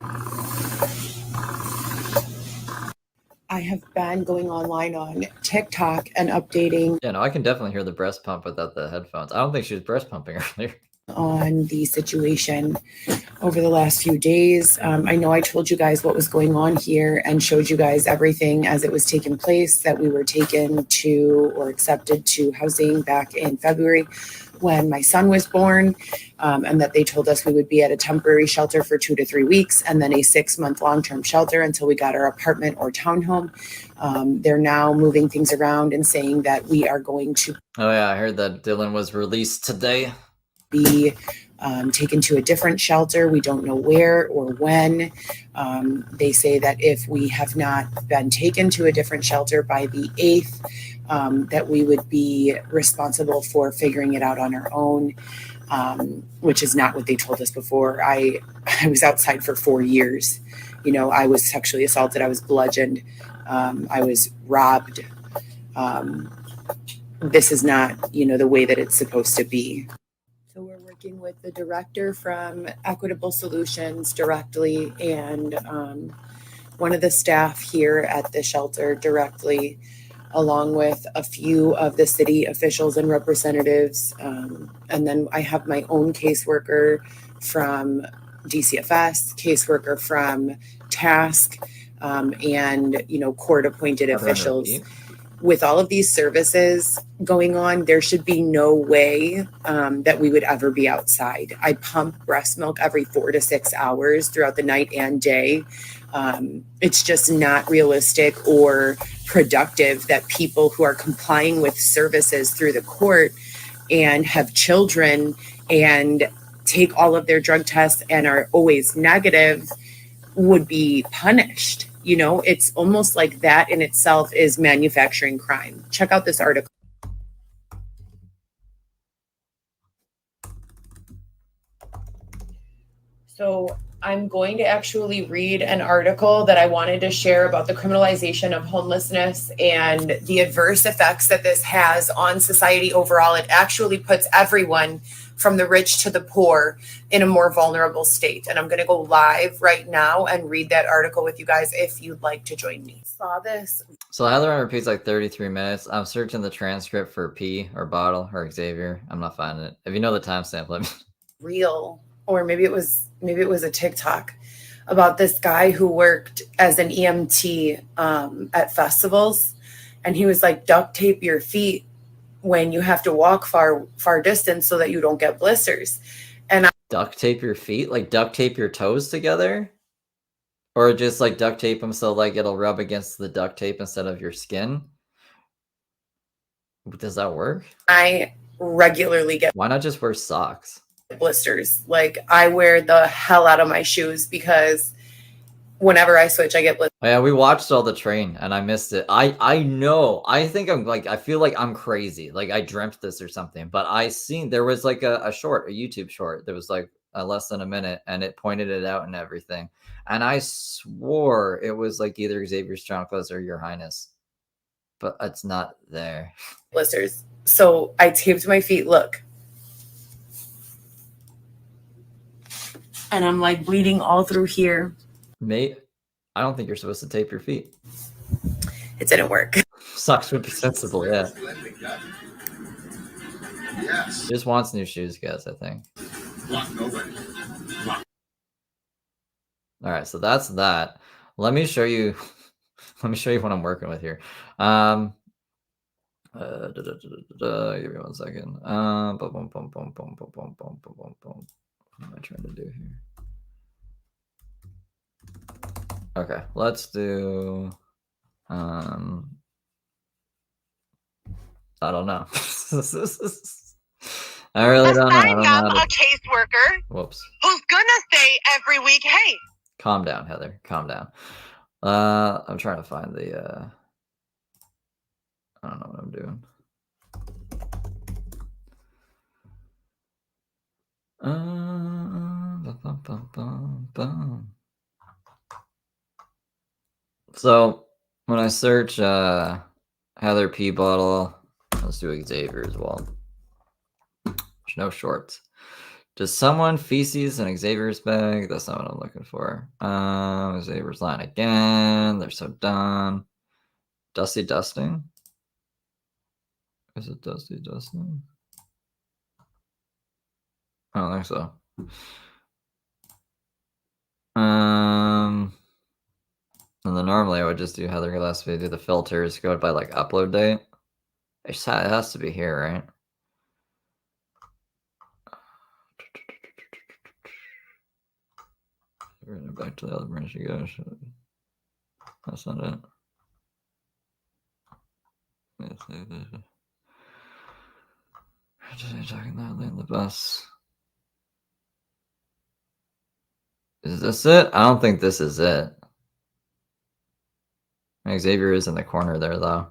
I have been going online on TikTok and updating Yeah, no, I can definitely hear the breast pump without the headphones. I don't think she was breast pumping earlier. on the situation over the last few days. I know I told you guys what was going on here and showed you guys everything as it was taking place, that we were taken to or accepted to housing back in February when my son was born, and that they told us we would be at a temporary shelter for 2 to 3 weeks and then a 6-month long-term shelter until we got our apartment or townhome. They're now moving things around and saying that we are going to Oh yeah, I heard that Dylan was released today. Be taken to a different shelter. We don't know where or when. They say that if we have not been taken to a different shelter by the 8th, that we would be responsible for figuring it out on our own, which is not what they told us before. I was outside for 4 years. You know, I was sexually assaulted. I was bludgeoned. I was robbed. This is not, you know, the way that it's supposed to be. So we're working with the director from Equitable Solutions directly, and one of the staff here at the shelter directly, along with a few of the city officials and representatives. And then I have my own caseworker from DCFS, caseworker from TASK, and, you know, court-appointed officials. With all of these services going on, there should be no way that we would ever be outside. I pump breast milk every 4 to 6 hours throughout the night and day. It's just not realistic or productive that people who are complying with services through the court and have children and take all of their drug tests and are always negative would be punished. You know, it's almost like that in itself is manufacturing crime. Check out this article. So I'm going to actually read an article that I wanted to share about the criminalization of homelessness and the adverse effects that this has on society overall. It actually puts everyone from the rich to the poor in a more vulnerable state. And I'm going to go live right now and read that article with you guys if you'd like to join me. Saw this. So Heather repeats like 33 minutes. I'm searching the transcript for P or bottle or Xavier. I'm not finding it. If you know the timestamp, let me. Reel, or maybe it was a TikTok about this guy who worked as an EMT at festivals, and he was like, duct tape your feet when you have to walk far distance so that you don't get blisters. And duct tape your feet, like duct tape your toes together, or just like duct tape them so like it'll rub against the duct tape instead of your skin. Does that work? I regularly get Why not just wear socks? Blisters. Like, I wear the hell out of my shoes because whenever I switch, I get blisters. Oh, yeah, we watched all the train and I missed it. I know. I think I'm like, I feel like I'm crazy. Like I dreamt this or something, but I seen there was like a YouTube short that was like less than a minute and it pointed it out and everything. And I swore it was like either Xavier's Chronicles or Your Highness, but it's not there. Blisters. So I taped my feet. Look. And I'm like bleeding all through here. Mate, I don't think you're supposed to tape your feet. It didn't work. Socks would be sensible, yeah. Yes. He just wants new shoes, guys, I think. Want nobody. All right, so that's that. Let me show you let me show you what I'm working with here. Give me 1 second. What am I trying to do here? Okay, let's do I don't know. I really don't know. I don't know Sign how up to... a caseworker Whoops. who's gonna say every week, hey. Calm down, Heather. Calm down. I'm trying to find the I don't know what I'm doing. So when I search Heather P bottle, let's do Xavier as well. There's no shorts. Does someone feces in Xavier's bag? That's not what I'm looking for. Xavier's line again. They're so done. Dusty dusting? Is it dusty dusting? I don't think so. And then normally I would just do Heather Gillespie, do the filters, go by like upload date. It has to be here, right? Bring it back to the other branch you go. That's not it. Talking loudly in the bus. Is this it? I don't think this is it. Xavier is in the corner there, though.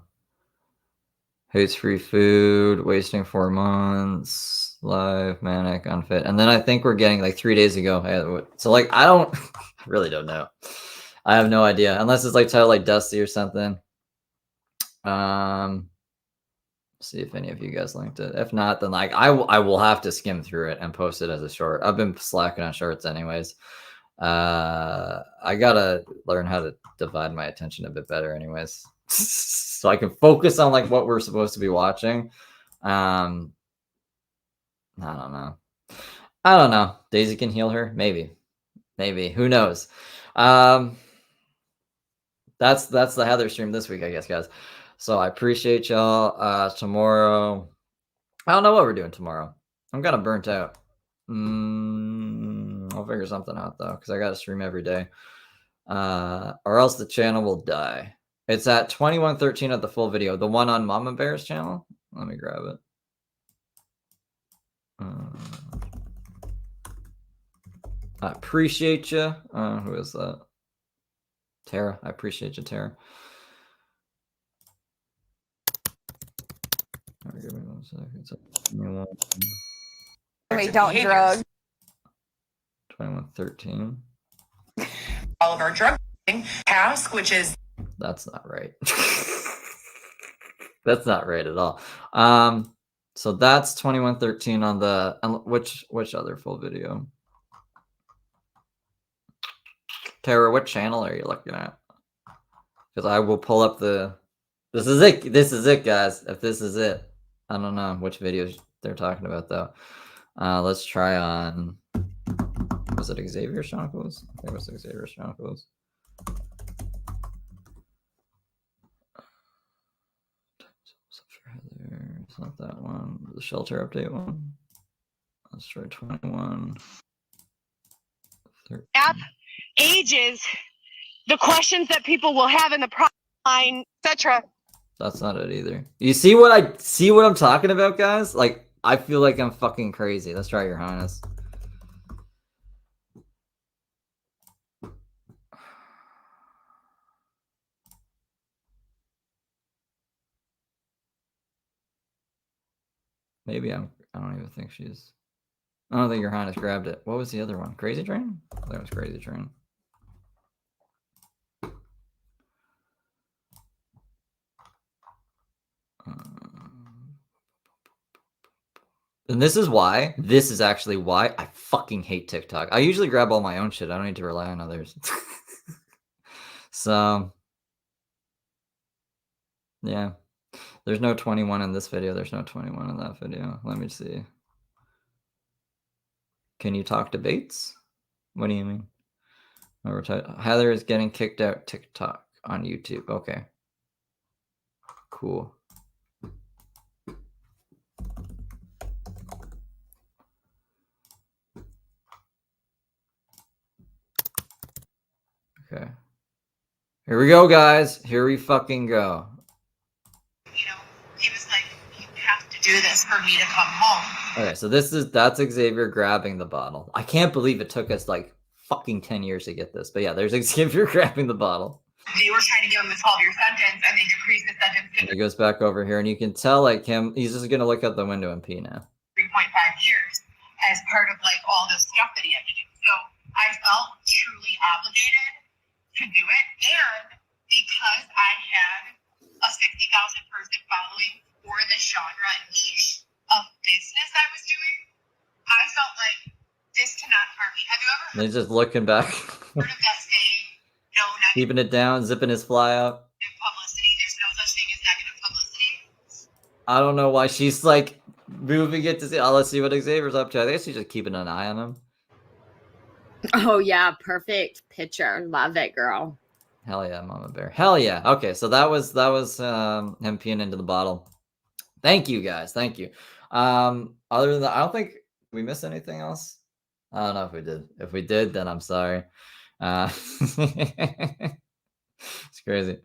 Hates free food, wasting 4 months, live, manic, unfit. And then I think we're getting like 3 days ago. So like, I don't, really don't know. I have no idea. Unless it's like titled like Dusty or something. See if any of you guys linked it. If not, then like I will have to skim through it and post it as a short. I've been slacking on shorts anyways. I gotta learn how to divide my attention a bit better anyways. So I can focus on like what we're supposed to be watching. I don't know. Daisy can heal her. Maybe. Who knows? That's the Heather stream this week, I guess, guys. So I appreciate y'all. Tomorrow, I don't know what we're doing tomorrow. I'm kind of burnt out. I'll figure something out though, because I got to stream every day, or else the channel will die. It's at 2113 of the full video. The one on Mama Bear's channel. Let me grab it. I appreciate you. Who is that? Tara. I appreciate you, Tara. All right, give me 1 second. It's Don't drug. 2113. All of our drug task, which is That's not right. That's not right at all. So that's 2113 on the which other full video? Tara, what channel are you looking at? Because I will pull up the. This is it. This is it, guys. If this is it, I don't know which videos they're talking about though. Let's try on. Was it Xavier Shonkles? I think it was Xavier Shonkles. It's not that one. The shelter update one. Let's try 21. 13. App ages the questions that people will have in the product line, etc. That's not it either. You see what I'm talking about, guys? Like, I feel like I'm fucking crazy. Let's try Your Highness. Maybe I don't even think she's. I don't think Your Highness grabbed it. What was the other one? Crazy Train? I think it was Crazy Train. And this is actually why I fucking hate TikTok. I usually grab all my own shit. I don't need to rely on others. So, yeah. There's no 21 in this video. There's no 21 in that video. Let me see. Can you talk debates? What do you mean? Heather is getting kicked out TikTok on YouTube. Okay. Cool. Okay. Here we go, guys. Here we fucking go. You know, he was like, you have to do this for me to come home. Okay, so that's Xavier grabbing the bottle. I can't believe it took us like fucking 10 years to get this. But yeah, there's Xavier grabbing the bottle. They were trying to give him a 12-year sentence, and they decreased the sentence to He goes back over here, and you can tell like him. He's just gonna look out the window and pee now. 3.5 years as part of like all the stuff that he had to do. So I felt truly obligated to do it, and because I had a 60,000 person following for the genre and niche of business I was doing, I felt like this cannot harm me. Have you ever And he's just looking back, heard of that saying, no negative keeping it down, zipping his fly out. publicity? There's no such thing as negative publicity. I don't know why she's like moving it to see. Oh, let's see what Xavier's up to. I think she's just keeping an eye on him. Oh yeah, perfect picture. Love it, girl. Hell yeah, Mama Bear. Hell yeah. Okay, so that was him peeing into the bottle. Thank you guys. Thank you. Other than that, I don't think we missed anything else. I don't know if we did. If we did, then I'm sorry. It's crazy.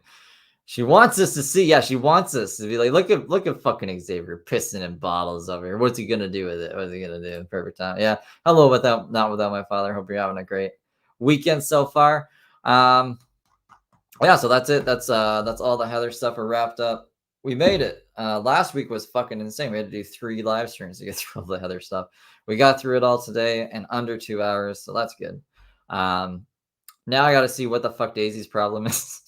She wants us to see. Yeah, she wants us to be like, look at fucking Xavier pissing in bottles over here. What's he gonna do with it? What's he gonna do? Perfect time. Yeah. Hello, not without my father. Hope you're having a great weekend so far. Yeah, so that's it. That's all the Heather stuff are wrapped up. We made it. Last week was fucking insane. We had to do 3 live streams to get through all the Heather stuff. We got through it all today in under 2 hours, so that's good. Now I got to see what the fuck Daisy's problem is.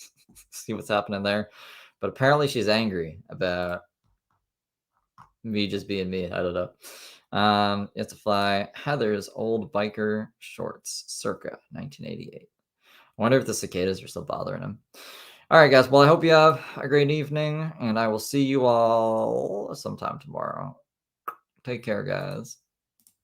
See what's happening there. But apparently she's angry about me just being me. I don't know. You have to fly Heather's old biker shorts, circa 1988. I wonder if the cicadas are still bothering him. All right, guys. Well, I hope you have a great evening, and I will see you all sometime tomorrow. Take care, guys.